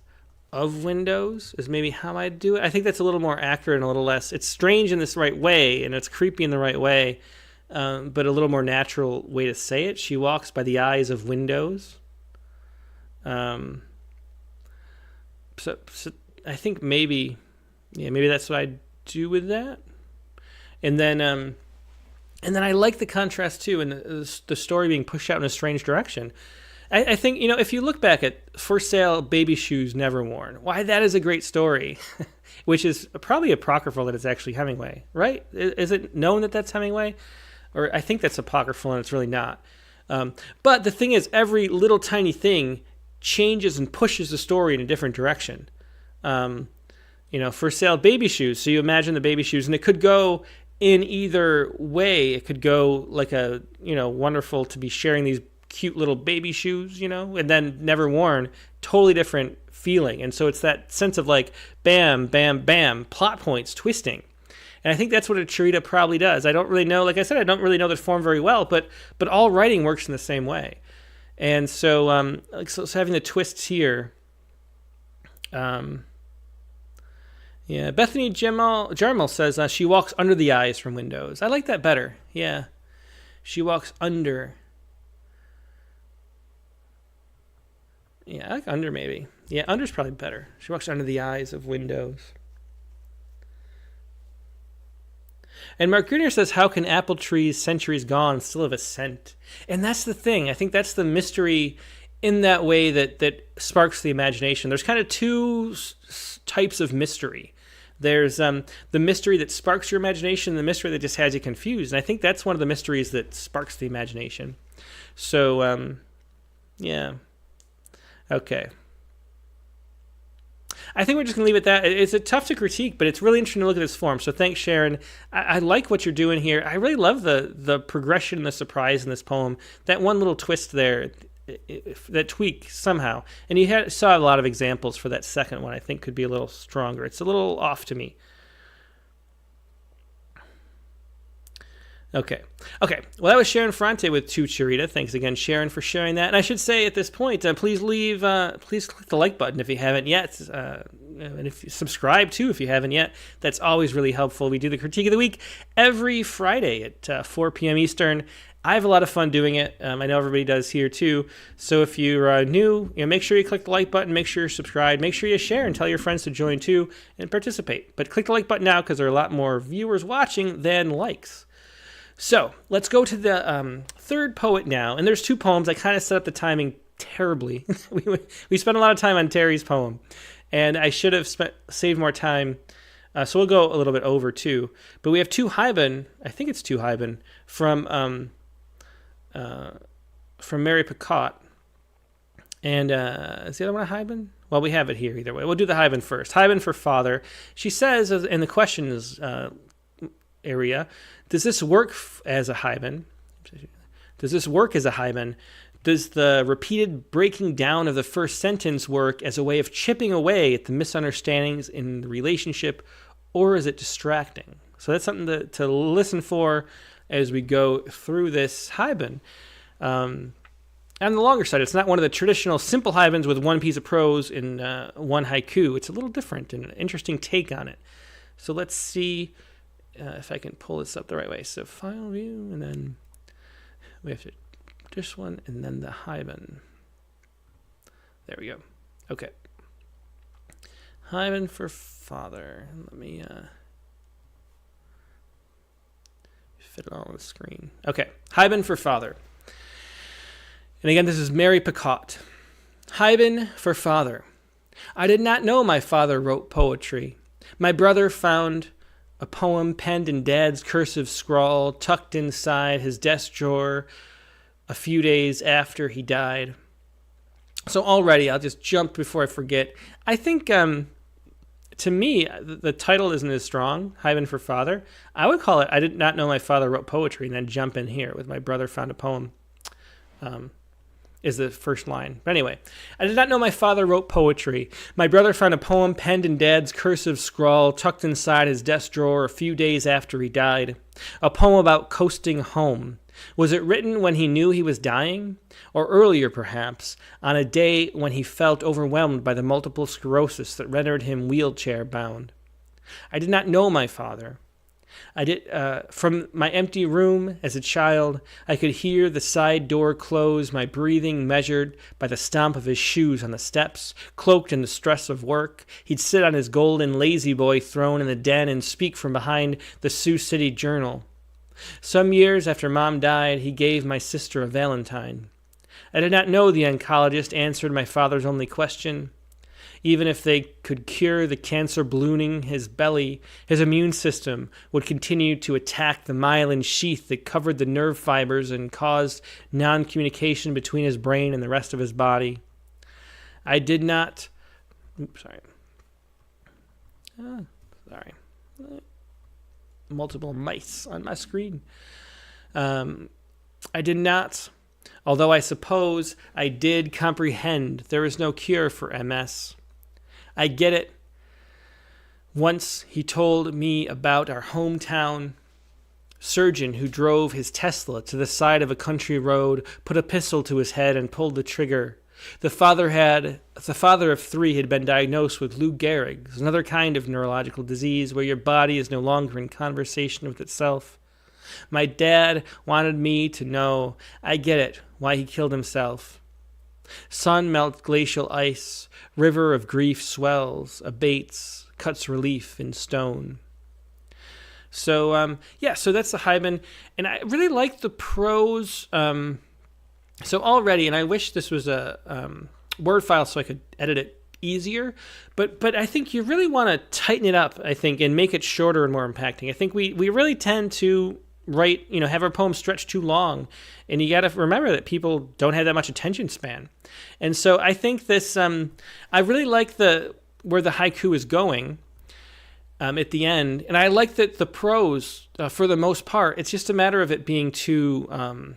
of windows is maybe how I'd do it. I think that's a little more accurate and a little less. It's strange in this right way, and it's creepy in the right way. But a little more natural way to say it. She walks by the eyes of windows. So I think maybe that's what I'd do with that. And then I like the contrast too, and the story being pushed out in a strange direction. I think, if you look back at For Sale Baby Shoes Never Worn, why that is a great story, which is probably apocryphal that it's actually Hemingway, right? Is it known that that's Hemingway? Or I think that's apocryphal and it's really not. But the thing is, every little tiny thing changes and pushes the story in a different direction. For Sale Baby Shoes. So you imagine the baby shoes, and it could go in either way. It could go like wonderful to be sharing these cute little baby shoes, and then Never Worn, totally different feeling. And so it's that sense of like, bam, bam, bam, plot points, twisting. And I think that's what a charita probably does. I don't really know, like I said, I don't really know the form very well, but all writing works in the same way. And so, so having the twists here, Bethany Jarmal says she walks under the eyes from windows. I like that better. Yeah, she walks under. Yeah, I like under maybe. Yeah, under's probably better. She walks under the eyes of windows. And Mark Greener says, how can apple trees centuries gone still have a scent? And that's the thing. I think that's the mystery in that way that sparks the imagination. There's kind of two types of mystery. There's the mystery that sparks your imagination and the mystery that just has you confused. And I think that's one of the mysteries that sparks the imagination. So, yeah. Okay. I think we're just going to leave it at that. It's tough to critique, but it's really interesting to look at this form. So thanks, Sharon. I like what you're doing here. I really love the progression and the surprise in this poem. That one little twist there, that tweak somehow. And you saw a lot of examples for that second one I think could be a little stronger. It's a little off to me. Okay. Well, that was Sharon Ferrante with Tu Charita. Thanks again, Sharon, for sharing that. And I should say at this point, please click the like button if you haven't yet, and if you subscribe too if you haven't yet. That's always really helpful. We do the Critique of the Week every Friday at 4 p.m. Eastern. I have a lot of fun doing it. I know everybody does here too. So if you're new, make sure you click the like button, make sure you're subscribed, make sure you share and tell your friends to join too and participate. But click the like button now because there are a lot more viewers watching than likes. So let's go to the third poet now. And there's two poems. I kind of set up the timing terribly. we spent a lot of time on Terry's poem, and I should have saved more time. So we'll go a little bit over too. But we have two Haibun. I think it's two Haibun from Mary Pecault. And is the other one a Haibun? Well, we have it here either way. We'll do the Haibun first. Haibun for Father. She says, and the question is area, does this work as a Haibun? Does this work as a Haibun? Does the repeated breaking down of the first sentence work as a way of chipping away at the misunderstandings in the relationship, or is it distracting? So that's something to listen for as we go through this Haibun. On the longer side, it's not one of the traditional simple Haibuns with one piece of prose in one haiku. It's a little different and an interesting take on it. So let's see if I can pull this up the right way. So file view, and then we have to this one, and then the Haibun. There we go. Okay. Haibun for Father. Let me fit it all on the screen. Okay. Haibun for Father. And again, this is Mary Pecault. Haibun for father. I did not know my father wrote poetry. My brother found a poem penned in Dad's cursive scrawl tucked inside his desk drawer a few days after he died. So already, I'll just jump before I forget. I think, to me, the title isn't as strong, Haibun for father. I would call it, I did not know my father wrote poetry, and then jump in here with my brother found a poem. Is the first line. But anyway, I did not know my father wrote poetry. My brother found a poem penned in Dad's cursive scrawl tucked inside his desk drawer a few days after he died. A poem about coasting home. Was it written when he knew he was dying? Or earlier, perhaps, on a day when he felt overwhelmed by the multiple sclerosis that rendered him wheelchair-bound? I did not know my father. From my empty room as a child, I could hear the side door close, my breathing measured by the stomp of his shoes on the steps. Cloaked in the stress of work, he'd sit on his golden lazy boy throne in the den and speak from behind the Sioux City Journal. Some years after Mom died, he gave my sister a valentine. I did not know the oncologist answered my father's only question. Even if they could cure the cancer ballooning his belly, his immune system would continue to attack the myelin sheath that covered the nerve fibers and caused non-communication between his brain and the rest of his body. I did not... Multiple mice on my screen. I did not, although I suppose I did comprehend there is no cure for MS. I get it. Once he told me about our hometown surgeon who drove his Tesla to the side of a country road, put a pistol to his head, and pulled the trigger. The father of 3 had been diagnosed with Lou Gehrig's, another kind of neurological disease where your body is no longer in conversation with itself. My dad wanted me to know, I get it, why he killed himself. Sun melts glacial ice, river of grief swells, abates, cuts relief in stone. So, so that's the Haibun, and I really like the prose. So already, and I wish this was a Word file so I could edit it easier, but I think you really want to tighten it up, I think, and make it shorter and more impacting. I think we really tend to have our poems stretch too long, and you got to remember that people don't have that much attention span. And so I think this, I really like where the haiku is going at the end, and I like that the prose, for the most part, it's just a matter of it being too long.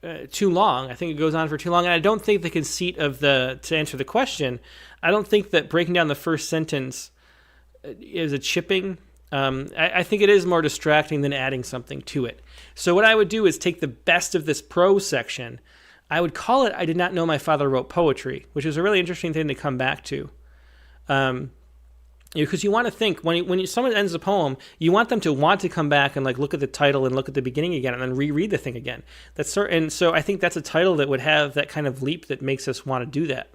I think it goes on for too long, and I don't think the conceit of to answer the question, I don't think that breaking down the first sentence is a chipping. I think it is more distracting than adding something to it. So what I would do is take the best of this prose section. I would call it, I did not know my father wrote poetry, which is a really interesting thing to come back to. Because you want to think, when someone ends a poem, you want them to want to come back and look at the title and look at the beginning again and then reread the thing again. And so I think that's a title that would have that kind of leap that makes us want to do that.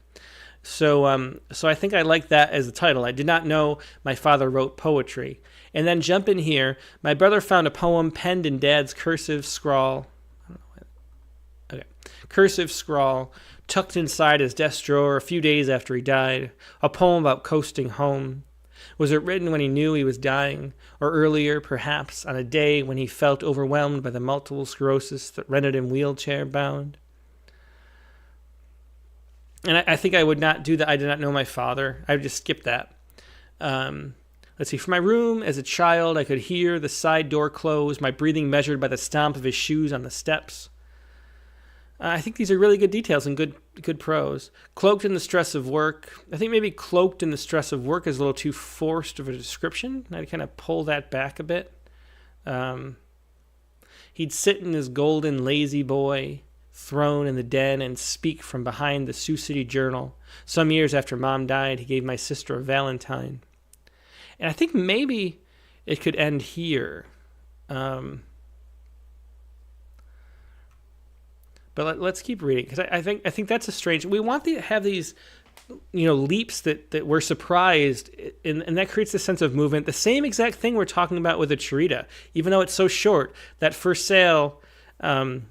So I think I like that as the title. I did not know my father wrote poetry. And then jump in here. My brother found a poem penned in Dad's cursive scrawl. Cursive scrawl, tucked inside his desk drawer a few days after he died. A poem about coasting home. Was it written when he knew he was dying, or earlier, perhaps, on a day when he felt overwhelmed by the multiple sclerosis that rendered him wheelchair-bound? And I think I would not do that. I did not know my father. I would just skip that. Let's see. From my room as a child, I could hear the side door close, my breathing measured by the stomp of his shoes on the steps. I think these are really good details and good prose. Cloaked in the stress of work. I think maybe cloaked in the stress of work is a little too forced of a description. I'd kind of pull that back a bit. He'd sit in his golden lazy boy throne in the den and speak from behind the Sioux City Journal. Some years after Mom died, he gave my sister a valentine. And I think maybe it could end here. But let's keep reading, because I think that's a strange. We want to have these, leaps that we're surprised, and that creates a sense of movement. The same exact thing we're talking about with the cherita, even though it's so short. That for sale,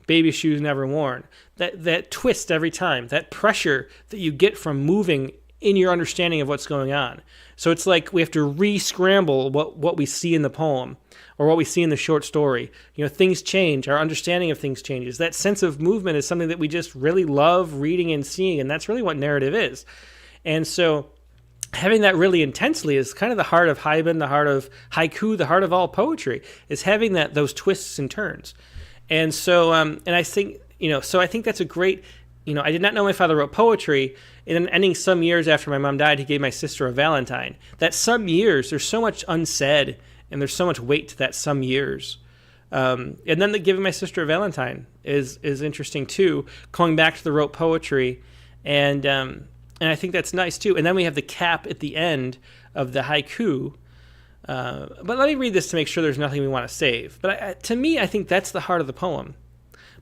baby shoes never worn. that twist every time, that pressure that you get from moving in your understanding of what's going on. So it's like we have to re-scramble what we see in the poem or what we see in the short story. Things change. Our understanding of things changes. That sense of movement is something that we just really love reading and seeing, and that's really what narrative is. And so having that really intensely is kind of the heart of Haibun, the heart of haiku, the heart of all poetry, is having those twists and turns. And so, and I think, so I think that's a great, I did not know my father wrote poetry, and then ending some years after my mom died, he gave my sister a Valentine. That some years, there's so much unsaid, and there's so much weight to that some years. And then giving my sister a Valentine is interesting too, going back to the rote poetry, and I think that's nice too. And then we have the cap at the end of the haiku. But let me read this to make sure there's nothing we want to save. But to me, I think that's the heart of the poem.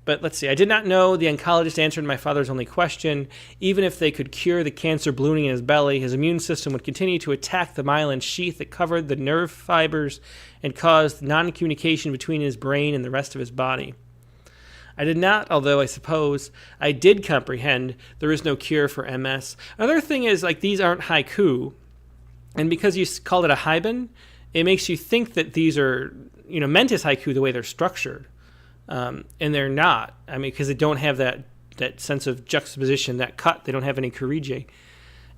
But let's see. I did not know the oncologist answered my father's only question. Even if they could cure the cancer ballooning in his belly, his immune system would continue to attack the myelin sheath that covered the nerve fibers and caused non-communication between his brain and the rest of his body. I did not, although I suppose I did comprehend there is no cure for MS. Another thing is, these aren't haiku, and because you called it a haibun, it makes you think that these are, meant as haiku the way they're structured. And they're not. I mean, because they don't have that sense of juxtaposition, that cut. They don't have any kurige.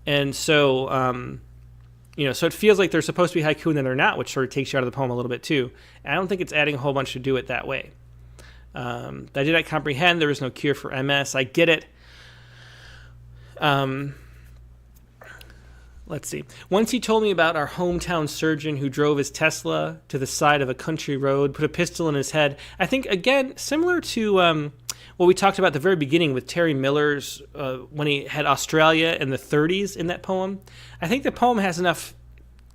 And so, so it feels like they're supposed to be haiku and then they're not, which sort of takes you out of the poem a little bit too. And I don't think it's adding a whole bunch to do it that way. I did not comprehend there is no cure for MS. I get it. Let's see. Once he told me about our hometown surgeon who drove his Tesla to the side of a country road, put a pistol in his head. I think, again, similar to what we talked about at the very beginning with Terry Miller's, when he had Australia in the 30s in that poem. I think the poem has enough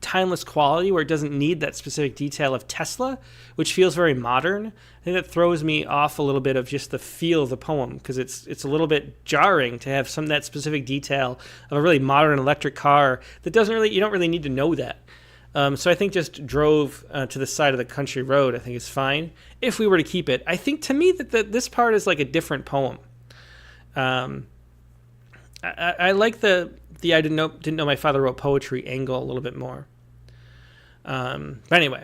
timeless quality where it doesn't need that specific detail of Tesla, which feels very modern. I think that throws me off a little bit of just the feel of the poem, because it's a little bit jarring to have that specific detail of a really modern electric car that you don't really need to know that. So I think just drove to the side of the country road, I think is fine if we were to keep it. I think to me that this part is like a different poem. I like the I didn't know my father wrote poetry angle a little bit more. But anyway,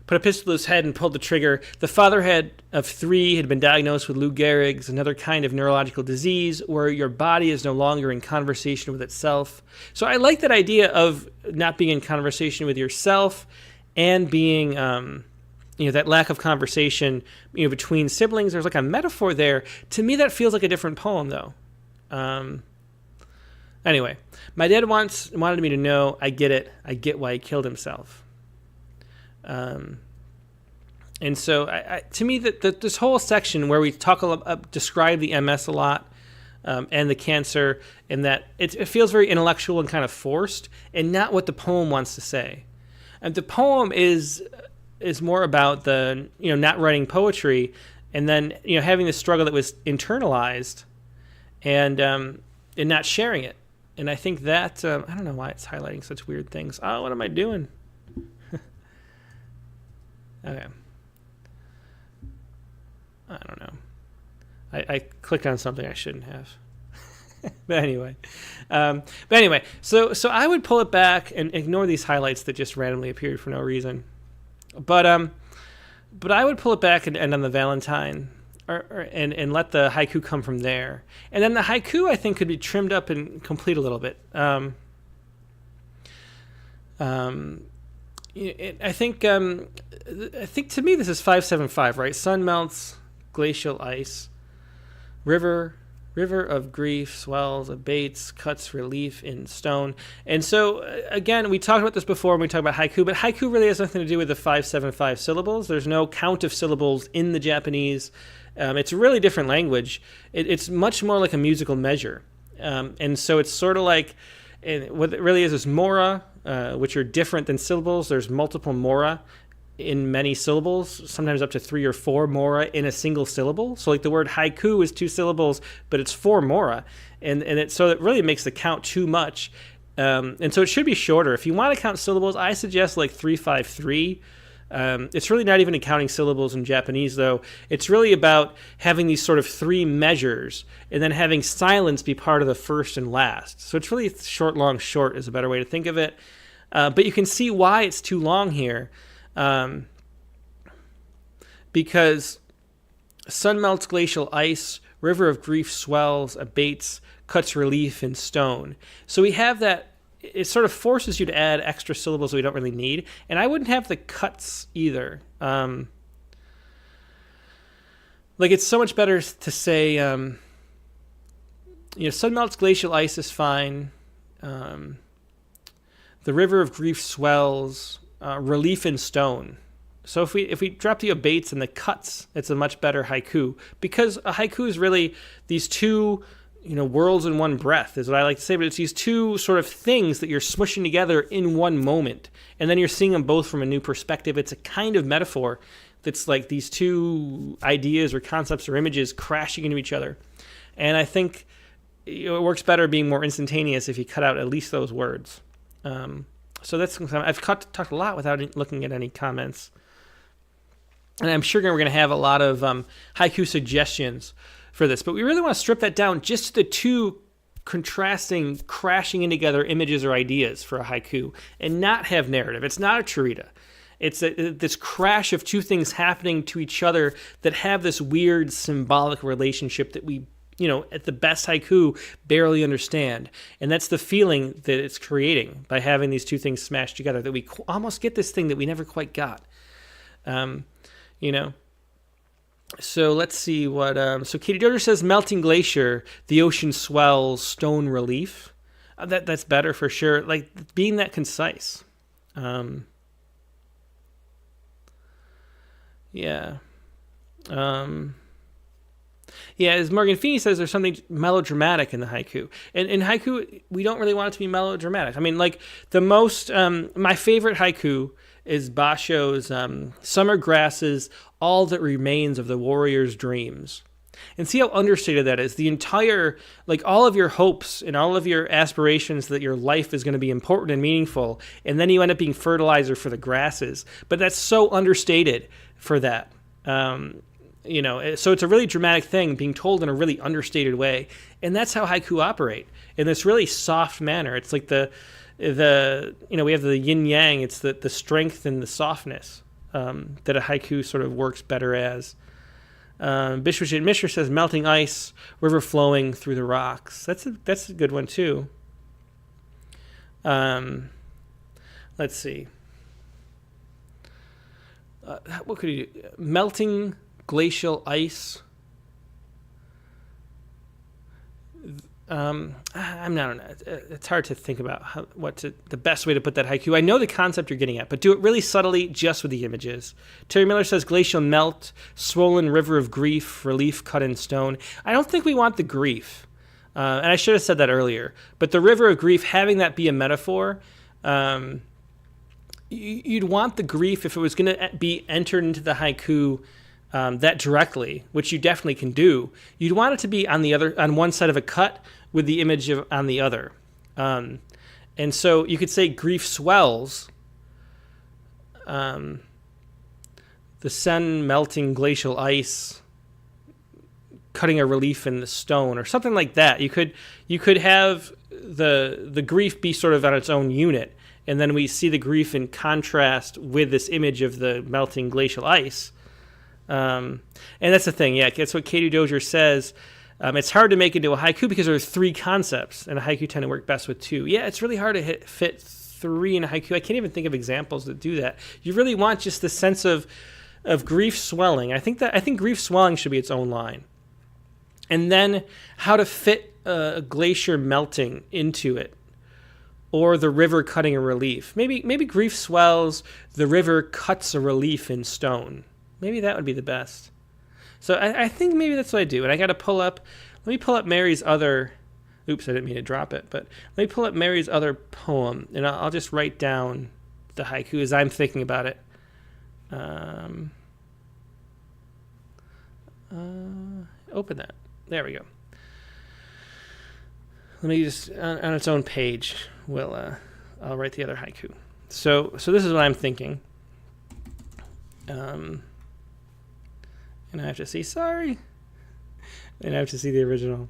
put a pistol to his head and pulled the trigger. The father of 3 had been diagnosed with Lou Gehrig's, another kind of neurological disease where your body is no longer in conversation with itself. So I like that idea of not being in conversation with yourself and being, that lack of conversation, between siblings. There's like a metaphor there. To me, that feels like a different poem, though. Anyway, my dad wanted me to know. I get it. I get why he killed himself. And so, to me, that this whole section where we describe the MS a lot, and the cancer, and that it feels very intellectual and kind of forced, and not what the poem wants to say. And the poem is more about the not writing poetry, and then having this struggle that was internalized, and not sharing it. And I think that I don't know why it's highlighting such weird things. Oh, what am I doing? Okay. I don't know. I clicked on something I shouldn't have. But anyway, so I would pull it back and ignore these highlights that just randomly appeared for no reason. But I would pull it back and end on the Valentine, and let the haiku come from there. And then the haiku, I think, could be trimmed up and complete a little bit. I think to me this is 575, right? Sun melts, glacial ice, river of grief swells, abates, cuts relief in stone. And so again, we talked about this before when we talked about haiku, but haiku really has nothing to do with the 575 syllables. There's no count of syllables in the Japanese. It's a really different language. It's much more like a musical measure. And so it's sort of like, what it really is mora, which are different than syllables. There's multiple mora in many syllables, sometimes up to 3 or 4 mora in a single syllable. So like the word haiku is 2 syllables, but it's 4 mora. So it really makes the count too much. And so it should be shorter. If you want to count syllables, I suggest like 353. It's really not even counting syllables in Japanese, though. It's really about having these sort of three measures and then having silence be part of the first and last. So it's really short, long, short is a better way to think of it. But you can see why it's too long here. Because sun melts glacial ice, river of grief swells, abates, cuts relief in stone. So we have that. It sort of forces you to add extra syllables that we don't really need. And I wouldn't have the cuts either. It's so much better to say, sun melts glacial ice is fine. The river of grief swells, relief in stone. So if we drop the abates and the cuts, it's a much better haiku. Because a haiku is really these two worlds in one breath is what I like to say, but it's these two sort of things that you're smushing together in one moment, and then you're seeing them both from a new perspective. It's a kind of metaphor that's like these two ideas or concepts or images crashing into each other. And I think it works better being more instantaneous if you cut out at least those words. So that's I've talked a lot without looking at any comments. And I'm sure we're going to have a lot of haiku suggestions for this, but we really want to strip that down just to the two contrasting, crashing in together images or ideas for a haiku, and not have narrative. It's not a charita. It's this crash of two things happening to each other that have this weird symbolic relationship that we, at the best haiku, barely understand. And that's the feeling that it's creating by having these two things smashed together, that we almost get this thing that we never quite got. So let's see what. So Katie Dozier says, melting glacier, the ocean swells, stone relief. That's better for sure. Like being that concise. Yeah. As Morgan Feeney says, there's something melodramatic in the haiku. And in haiku, we don't really want it to be melodramatic. I mean, like the most, my favorite haiku is Basho's summer grasses, all that remains of the warrior's dreams. And see how understated that is. The entire, all of your hopes and all of your aspirations that your life is going to be important and meaningful, and then you end up being fertilizer for the grasses. But that's so understated for that. So it's a really dramatic thing being told in a really understated way. And that's how haiku operate, in this really soft manner. It's like we have the yin yang. It's the strength and the softness that a haiku sort of works better as. Bishop Mishra says, melting ice, river flowing through the rocks. That's a good one too. Let's see. What could you do? Melting glacial ice. I'm not. It's hard to think about the best way to put that haiku. I know the concept you're getting at, but do it really subtly, just with the images. Terry Miller says, glacial melt, swollen river of grief, relief cut in stone. I don't think we want the grief, and I should have said that earlier. But the river of grief, having that be a metaphor, you'd want the grief if it was going to be entered into the haiku. That directly, which you definitely can do. You'd want it to be on one side of a cut with the image on the other. And so you could say grief swells, the sun melting glacial ice, cutting a relief in the stone, or something like that. You could have the grief be sort of on its own unit, and then we see the grief in contrast with this image of the melting glacial ice. And that's the thing, that's what Katie Dozier says. It's hard to make into a haiku because there are three concepts, and a haiku tend to work best with two. Yeah, it's really hard to fit three in a haiku. I can't even think of examples that do that. You really want just the sense of grief swelling. I think grief swelling should be its own line. And then how to fit a glacier melting into it, or the river cutting a relief. Maybe grief swells, the river cuts a relief in stone. Maybe that would be the best. So I think maybe that's what I do. And I got to let me pull up Mary's other, oops, I didn't mean to drop it, but let me pull up Mary's other poem, and I'll just write down the haiku as I'm thinking about it. Open that. There we go. Let me just, on its own page, I'll write the other haiku. So this is what I'm thinking. And I have to see, sorry. And I have to see the original.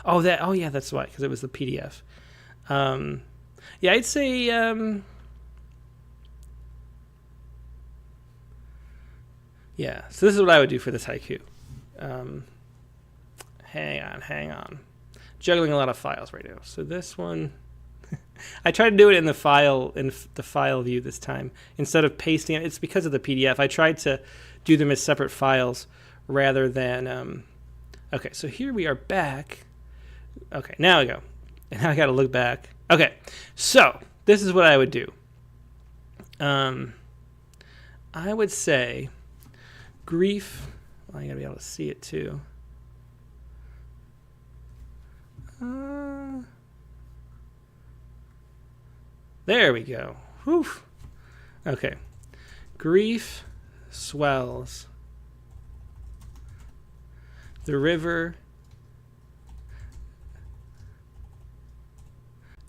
Oh yeah, that's why, because it was the PDF. Yeah, I'd say yeah. So this is what I would do for this haiku. Hang on. Juggling a lot of files right now. So this one, I tried to do it in the file view this time instead of pasting it. It's because of the PDF. I tried to do them as separate files rather than. Okay, so here we are back. Okay, now we go. And now I got to look back. Okay, so this is what I would do. I would say grief. Well, I got to be able to see it too. There we go. Whew. Okay. Grief swells. The river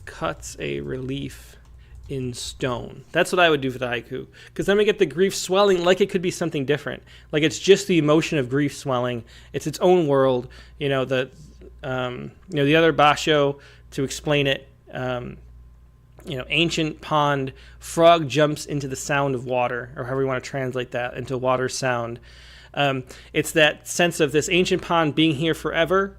cuts a relief in stone. That's what I would do for the haiku. Because then we get the grief swelling like it could be something different. Like it's just the emotion of grief swelling. It's its own world. The other basho, to explain it, ancient pond, frog jumps into the sound of water, or however you want to translate that, into water sound. It's that sense of this ancient pond being here forever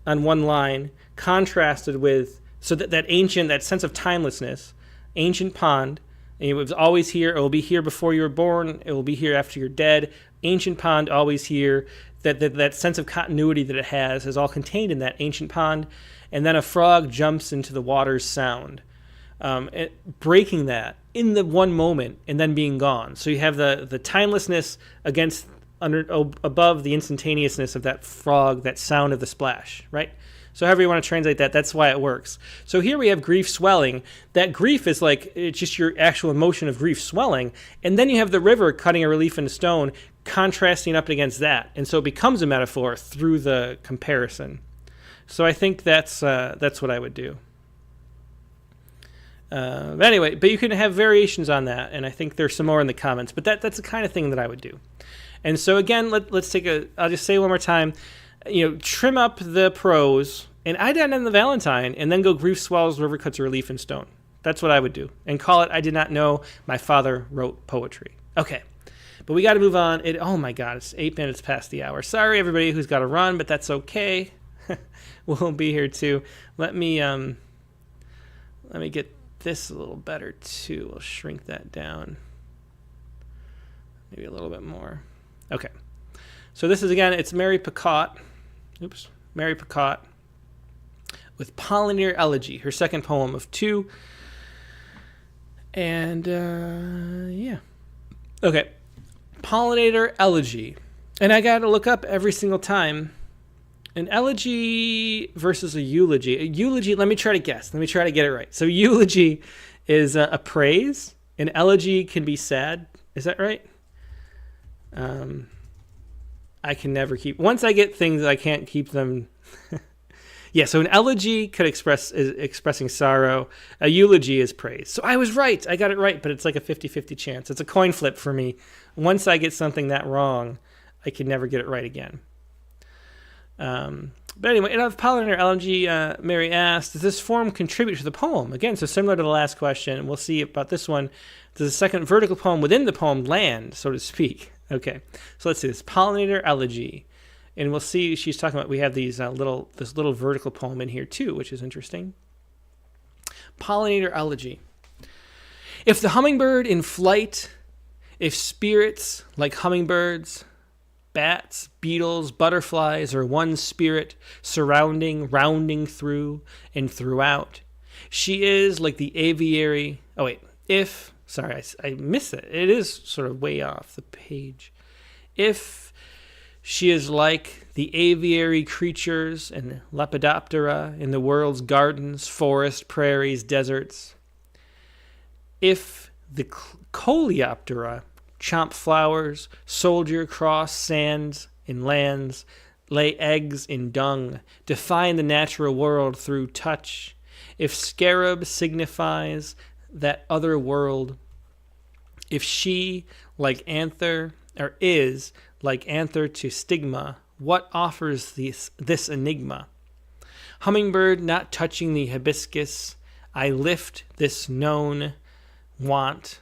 on one line, contrasted with, so that sense of timelessness, ancient pond, and it was always here, it will be here before you were born, it will be here after you're dead, ancient pond, always here, that sense of continuity that it has is all contained in that ancient pond, and then a frog jumps into the water's sound. Breaking that in the one moment and then being gone. So you have the timelessness above the instantaneousness of that frog, that sound of the splash, right? So however you want to translate that, that's why it works. So here we have grief swelling. That grief is like, it's just your actual emotion of grief swelling. And then you have the river cutting a relief in stone, contrasting up against that. And so it becomes a metaphor through the comparison. So I think that's what I would do. But you can have variations on that, and I think there's some more in the comments. But that's the kind of thing that I would do. And so again, let's I'll just say one more time, trim up the prose, and I'd end on the Valentine, and then go grief swells, river cuts a relief in stone. That's what I would do. And call it, I did not know my father wrote poetry. Okay. But we got to move on. Oh my God, it's 8 minutes past the hour. Sorry, everybody who's got to run, but that's okay. We'll be here too. Let me get this a little better too. We'll shrink that down. Maybe a little bit more. Okay. So this is, again, it's Mary Pecault. Mary Pecault with Pollinator Elegy, her second poem of 2. And, yeah. Okay. Pollinator Elegy. And I got to look up every single time. An elegy versus a eulogy. A eulogy, let me try to guess. Let me try to get it right. So eulogy is a praise. An elegy can be sad. Is that right? I can never keep... Once I get things, I can't keep them... Yeah, so an elegy could is expressing sorrow. A eulogy is praise. So I was right. I got it right, but it's like a 50-50 chance. It's a coin flip for me. Once I get something that wrong, I can never get it right again. But anyway, in Pollinator Elegy, Mary asked, does this form contribute to the poem? Again, so similar to the last question, we'll see about this one. Does the second vertical poem within the poem land, so to speak? Okay, so let's see this. Pollinator Elegy. And we'll see, she's talking about, we have these this little vertical poem in here too, which is interesting. Pollinator Elegy. If the hummingbird in flight, if spirits like hummingbirds, bats, beetles, butterflies are one spirit, surrounding, rounding through and throughout, she is like the aviary. Oh wait, I missed it. It is sort of way off the page. If she is like the aviary creatures and Lepidoptera in the world's gardens, forests, prairies, deserts. If the Coleoptera chomp flowers, soldier cross sands and lands, lay eggs in dung, define the natural world through touch. If scarab signifies that other world, If she, like anther, or is like anther to stigma, what offers this enigma? Hummingbird not touching the hibiscus, I lift this known want.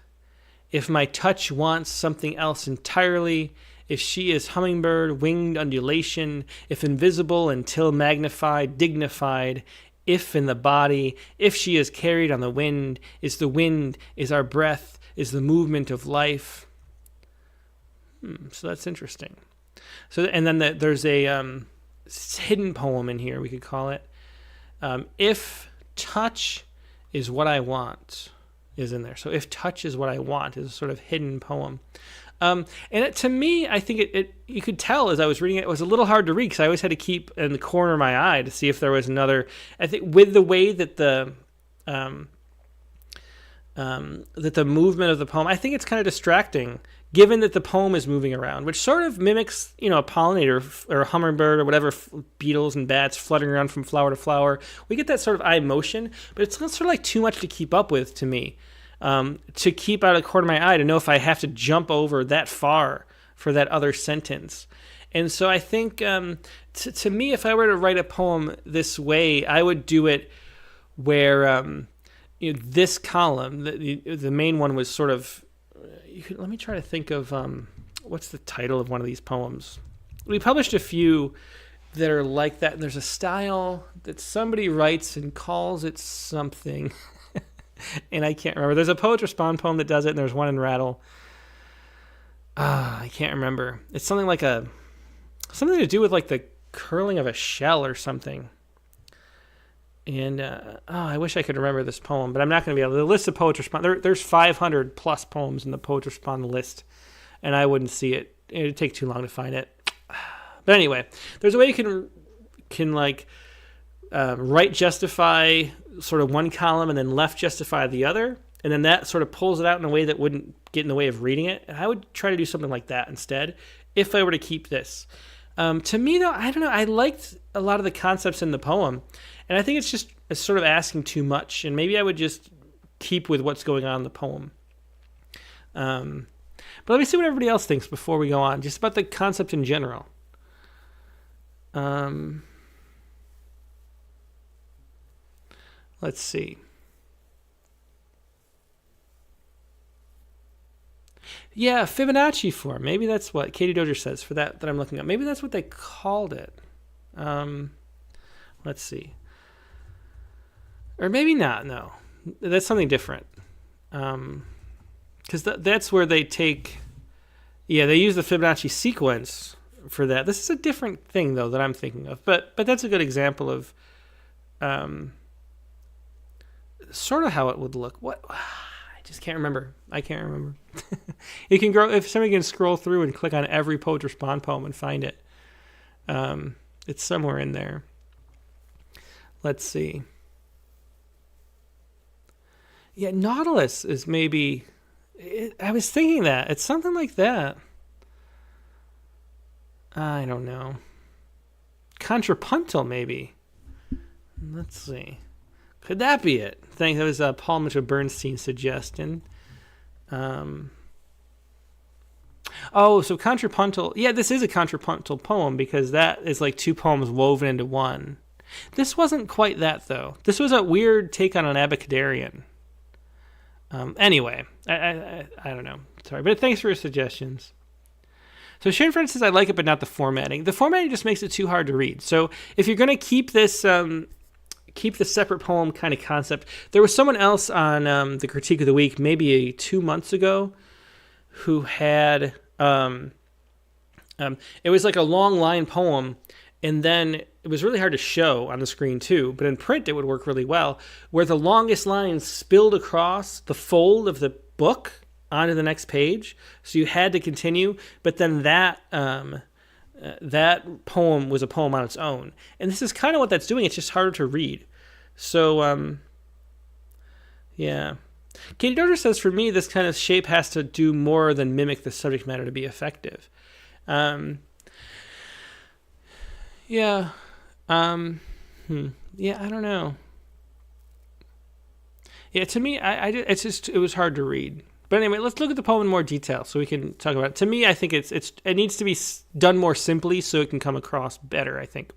If my touch wants something else entirely, if she is hummingbird, winged undulation, if invisible until magnified, dignified, if in the body, if she is carried on the wind, is the wind, is our breath, is the movement of life. So that's interesting. So, and then there's a hidden poem in here, we could call it. If touch is what I want, is in there. So if touch is what I want is a sort of hidden poem. And to me, I think it you could tell as I was reading it, it was a little hard to read because I always had to keep in the corner of my eye to see if there was another. I think with the way that the movement of the poem, I think it's kind of distracting, given that the poem is moving around, which sort of mimics, a pollinator or a hummingbird or whatever, beetles and bats fluttering around from flower to flower. We get that sort of eye motion, but it's sort of like too much to keep up with to me. To keep out of the corner of my eye to know if I have to jump over that far for that other sentence. And so I think, to me, if I were to write a poem this way, I would do it where this column, the main one was sort of, let me try to think of what's the title of one of these poems. We published a few that are like that, and there's a style that somebody writes and calls it something. And I can't remember. There's a Poets Respond poem that does it, and there's one in Rattle. I can't remember. It's something like something to do with like the curling of a shell or something. And I wish I could remember this poem, but I'm not going to be able to. The list of Poets Respond, there's 500 plus poems in the Poets Respond list, and I wouldn't see it. It'd take too long to find it. But anyway, there's a way you can like right justify sort of one column and then left justify the other, and then that sort of pulls it out in a way that wouldn't get in the way of reading it. And I would try to do something like that instead if I were to keep this. To me, though, I don't know. I liked a lot of the concepts in the poem, and I think it's sort of asking too much, and maybe I would just keep with what's going on in the poem. But let me see what everybody else thinks before we go on, just about the concept in general. Let's see. Yeah, Fibonacci form. Maybe that's what Katie Dozier says for that I'm looking up. Maybe that's what they called it. Let's see. Or maybe not. No, that's something different. Because that's where they take. Yeah, they use the Fibonacci sequence for that. This is a different thing though that I'm thinking of. But that's a good example of. Sort of how it would look. What? I just can't remember. I can't remember. You can go if somebody can scroll through and click on every Poets Respond poem and find it. It's somewhere in there. Let's see. Yeah, Nautilus is maybe. I was thinking that it's something like that. I don't know. Contrapuntal maybe. Let's see. Could that be it? I think that was Paul Mitchell Bernstein's suggestion. So contrapuntal. Yeah, this is a contrapuntal poem because that is like two poems woven into one. This wasn't quite that, though. This was a weird take on an abecedarian. Anyway, I don't know. Sorry, but thanks for your suggestions. So Sharon Ferrante says, I like it, but not the formatting. The formatting just makes it too hard to read. So if you're going to keep this... keep the separate poem kind of concept. There was someone else on the Critique of the Week, maybe 2 months ago, who had it was like a long line poem, and then it was really hard to show on the screen too, but in print it would work really well, where the longest line spilled across the fold of the book onto the next page, so you had to continue, but then that poem was a poem on its own. And this is kind of what that's doing. It's just harder to read. So, yeah. Katie Dozier says, for me, this kind of shape has to do more than mimic the subject matter to be effective. Yeah. Yeah, I don't know. Yeah, to me, it was hard to read But anyway, let's look at the poem in more detail so we can talk about it. To me, I think it needs to be done more simply so it can come across better, I think.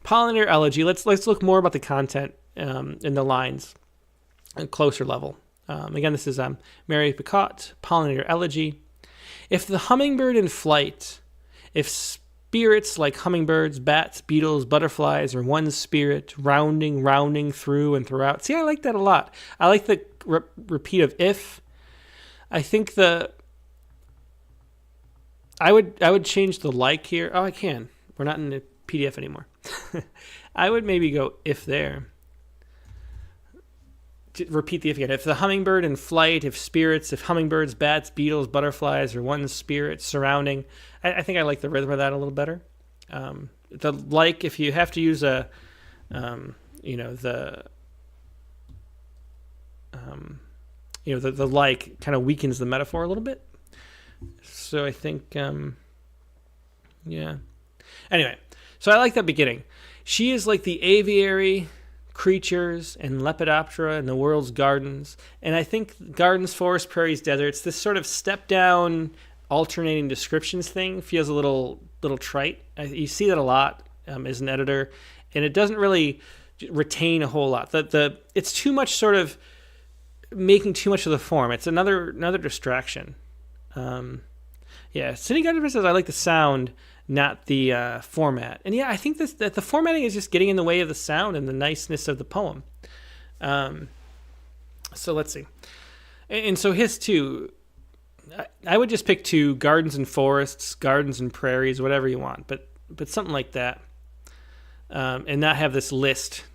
Pollinator Elegy. Let's look more about the content in the lines at a closer level. Again, this is Mary Pecault, Pollinator Elegy. If the hummingbird in flight, if spirits like hummingbirds, bats, beetles, butterflies are one spirit, rounding through and throughout. See, I like that a lot. I like the repeat of if. I think I would change the like here. Oh, I can. We're not in the PDF anymore. I would maybe go if there. Repeat the if again. If the hummingbird in flight, if spirits, if hummingbirds, bats, beetles, butterflies are one spirit surrounding. I think I like the rhythm of that a little better. The like, if you have to use the like kind of weakens the metaphor a little bit. So I think, yeah. Anyway, so I like that beginning. She is like the aviary creatures and Lepidoptera in the world's gardens. And I think gardens, forests, prairies, deserts, this sort of step down alternating descriptions thing feels a little trite. You see that a lot as an editor, and it doesn't really retain a whole lot. It's too much sort of making too much of the form. It's another distraction. Sydney Gardner says I like the sound, not the format. And yeah, I think that the formatting is just getting in the way of the sound and the niceness of the poem. So let's see. And so his two, I would just pick two: gardens and forests, gardens and prairies, whatever you want, but something like that, and not have this list,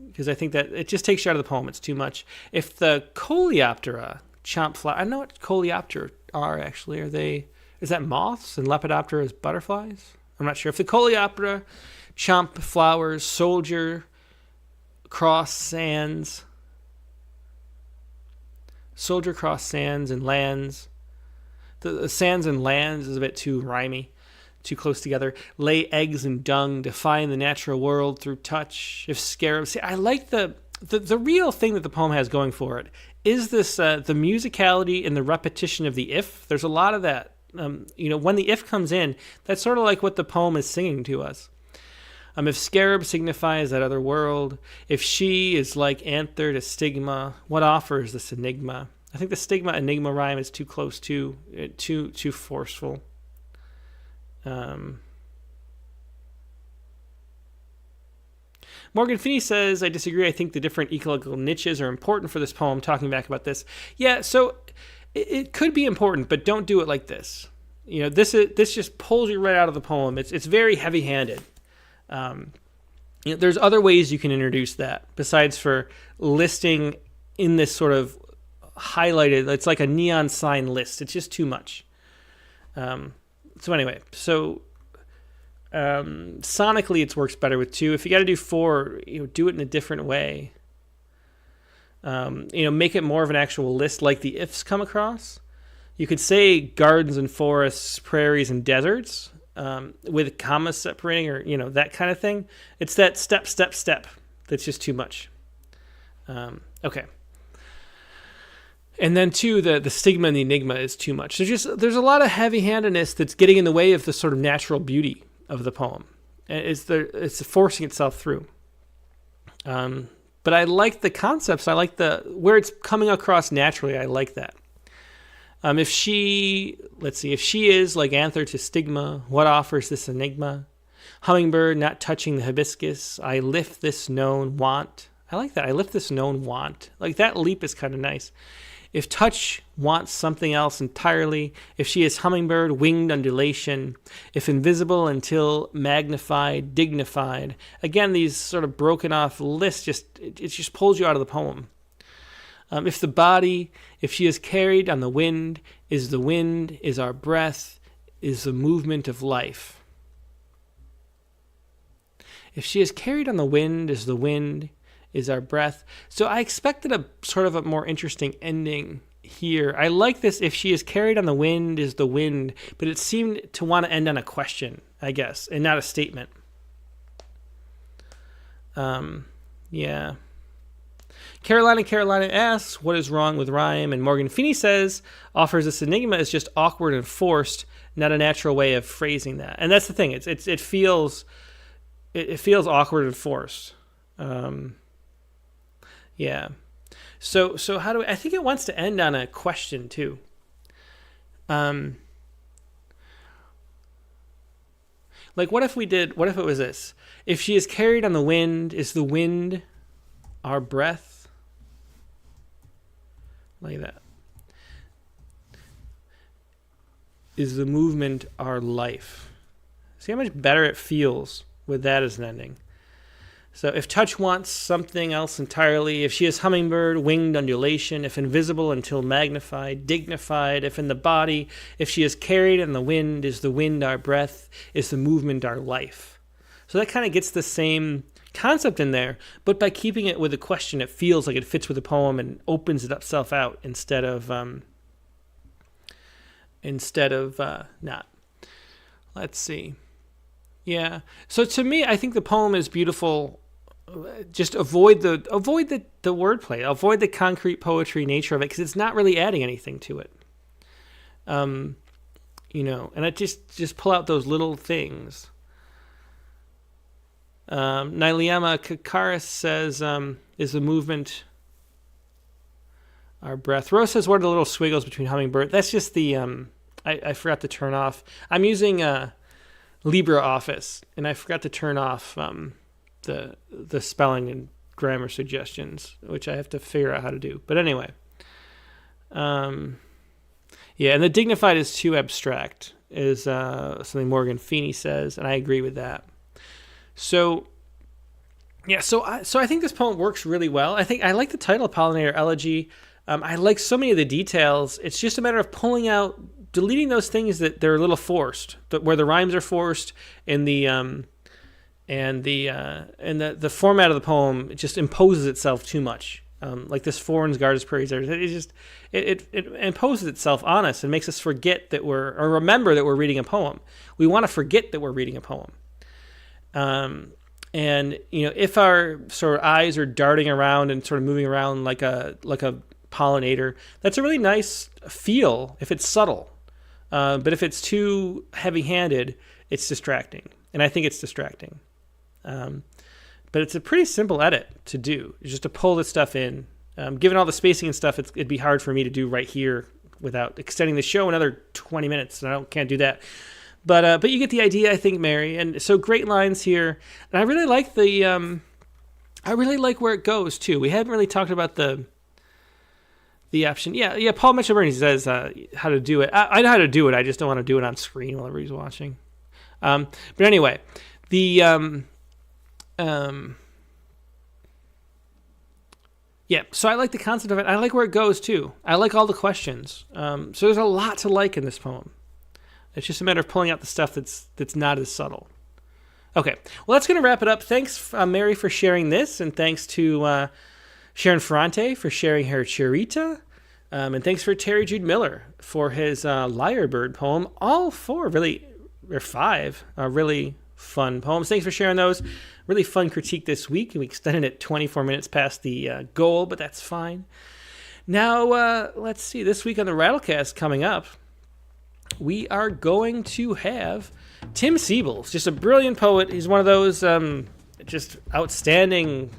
because I think that it just takes you out of the poem. It's too much. If the Coleoptera chomp flower, I don't know what Coleoptera are actually. Are they? Is that moths and Lepidoptera is butterflies? I'm not sure. If the Coleoptera chomp flowers, soldier cross sands and lands. The sands and lands is a bit too rhymey, too close together. Lay eggs in dung, define the natural world through touch. If scarabs, see, I like the real thing that the poem has going for it is this the musicality and the repetition of the if. There's a lot of that. When the if comes in, that's sort of like what the poem is singing to us. If scarab signifies that other world, if she is like anther to stigma, what offers this enigma? I think the stigma enigma rhyme is too close to too forceful. Morgan Finney says, I disagree. I think the different ecological niches are important for this poem, talking back about this. Yeah, so it could be important, but don't do it like this. This just pulls you right out of the poem. It's very heavy-handed. There's other ways you can introduce that besides for listing in this sort of highlighted. It's like a neon sign list. It's just too much. So anyway, sonically it works better with two. If you got to do four, do it in a different way. Make it more of an actual list like the ifs come across. You could say gardens and forests, prairies and deserts, with commas separating or, that kind of thing. It's that step that's just too much. Okay. And then two, the stigma and the enigma is too much. There's a lot of heavy-handedness that's getting in the way of the sort of natural beauty of the poem. It's forcing itself through. But I like the concepts. I like where it's coming across naturally. I like that. If she is like anther to stigma, what offers this enigma? Hummingbird not touching the hibiscus, I lift this known want. I like that. I lift this known want. Like that leap is kind of nice. If touch wants something else entirely, if she is hummingbird, winged undulation, if invisible until magnified, dignified. Again, these sort of broken off lists it just pulls you out of the poem. If the body, if she is carried on the wind is our breath, is the movement of life. If she is carried on the wind is our breath. So I expected a sort of a more interesting ending here. I like this, if she is carried on the wind is the wind, but it seemed to want to end on a question, I guess, and not a statement. Yeah. Carolina asks, what is wrong with rhyme? And Morgan Feeney says, offers this enigma is just awkward and forced, not a natural way of phrasing that. And that's the thing. It feels awkward and forced. Yeah. So how do I think it wants to end on a question too. Like what if it was this? If she is carried on the wind, is the wind our breath? Like that. Is the movement our life? See how much better it feels with that as an ending. So if touch wants something else entirely, if she is hummingbird, winged undulation, if invisible until magnified, dignified, if in the body, if she is carried in the wind, is the wind our breath, is the movement our life? So that kind of gets the same concept in there, but by keeping it with a question, it feels like it fits with the poem and opens itself out instead of not. Let's see. Yeah. So to me, I think the poem is beautiful. Just avoid the wordplay. Avoid the concrete poetry nature of it because it's not really adding anything to it. And I just pull out those little things. Nailiyama Kakaris says, is the movement our breath? Rose says, what are the little squiggles between hummingbird? That's just the, I forgot to turn off. I'm using LibreOffice, and I forgot to turn off the spelling and grammar suggestions, which I have to figure out how to do. But anyway. Yeah, and the dignified is too abstract, is something Morgan Feeney says, and I agree with that. So, yeah, so I think this poem works really well. I like the title, Pollinator Elegy. I like so many of the details. It's just a matter of deleting those things that they're a little forced, where the rhymes are forced, and the format of the poem, it just imposes itself too much. Like this Foreign's Gardens Prairies, it imposes itself on us and makes us forget or remember that we're reading a poem. We want to forget that we're reading a poem. And if our sort of eyes are darting around and sort of moving around like a pollinator, that's a really nice feel if it's subtle. But if it's too heavy-handed, it's distracting. And I think it's distracting. But it's a pretty simple edit to do. It's just to pull this stuff in. Given all the spacing and stuff, it'd be hard for me to do right here without extending the show another 20 minutes. And I can't do that. But you get the idea, I think, Mary. And so great lines here. And I really like I really like where it goes, too. We haven't really talked about the option. Yeah, Paul Mitchell-Burns says how to do it. I know how to do it. I just don't want to do it on screen while everybody's watching. But anyway, yeah, so I like the concept of it. I like where it goes, too. I like all the questions. So there's a lot to like in this poem. It's just a matter of pulling out the stuff that's not as subtle. Okay, well, that's going to wrap it up. Thanks, Mary, for sharing this, and thanks to Sharon Ferrante for sharing her Cherita, and thanks for Terry Jude Miller for his Lyre Bird poem. All five really fun poems. Thanks for sharing those. Really fun critique this week. We extended it 24 minutes past the goal, but that's fine. Now, let's see. This week on the Rattlecast coming up, we are going to have Tim Siebels, just a brilliant poet. He's one of those just outstanding,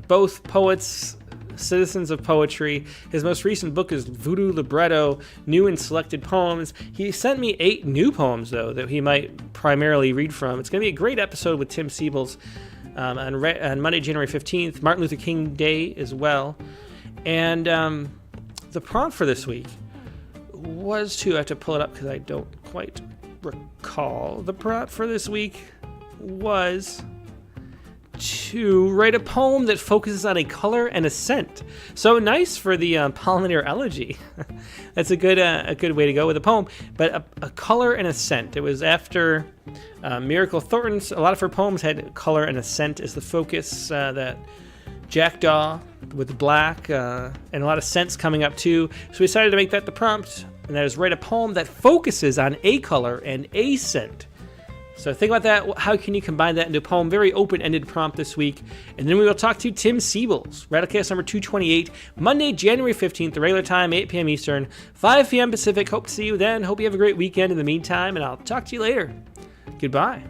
both poets, citizens of poetry. His most recent book is Voodoo Libretto, New and Selected Poems. He sent me 8 new poems, though, that he might primarily read from. It's going to be a great episode with Tim Siebels on Monday, January 15th, Martin Luther King Day as well. And the prompt for this week was to, I have to pull it up because I don't quite recall. The prompt for this week was to write a poem that focuses on a color and a scent. So nice for the Pollinator Elegy. That's a good way to go with a poem. But a color and a scent. It was after Miracle Thornton's. A lot of her poems had color and a scent as the focus. That Jackdaw with black and a lot of scents coming up too. So we decided to make that the prompt, and that is write a poem that focuses on a color and a scent So think about that. How can you combine that into a poem? Very open-ended prompt this week. And then we will talk to Tim Siebel's Radicast number 228, Monday, January 15th, the regular time, 8 p.m. Eastern, 5 p.m. Pacific. Hope to see you then. Hope you have a great weekend in the meantime, and I'll talk to you later. Goodbye.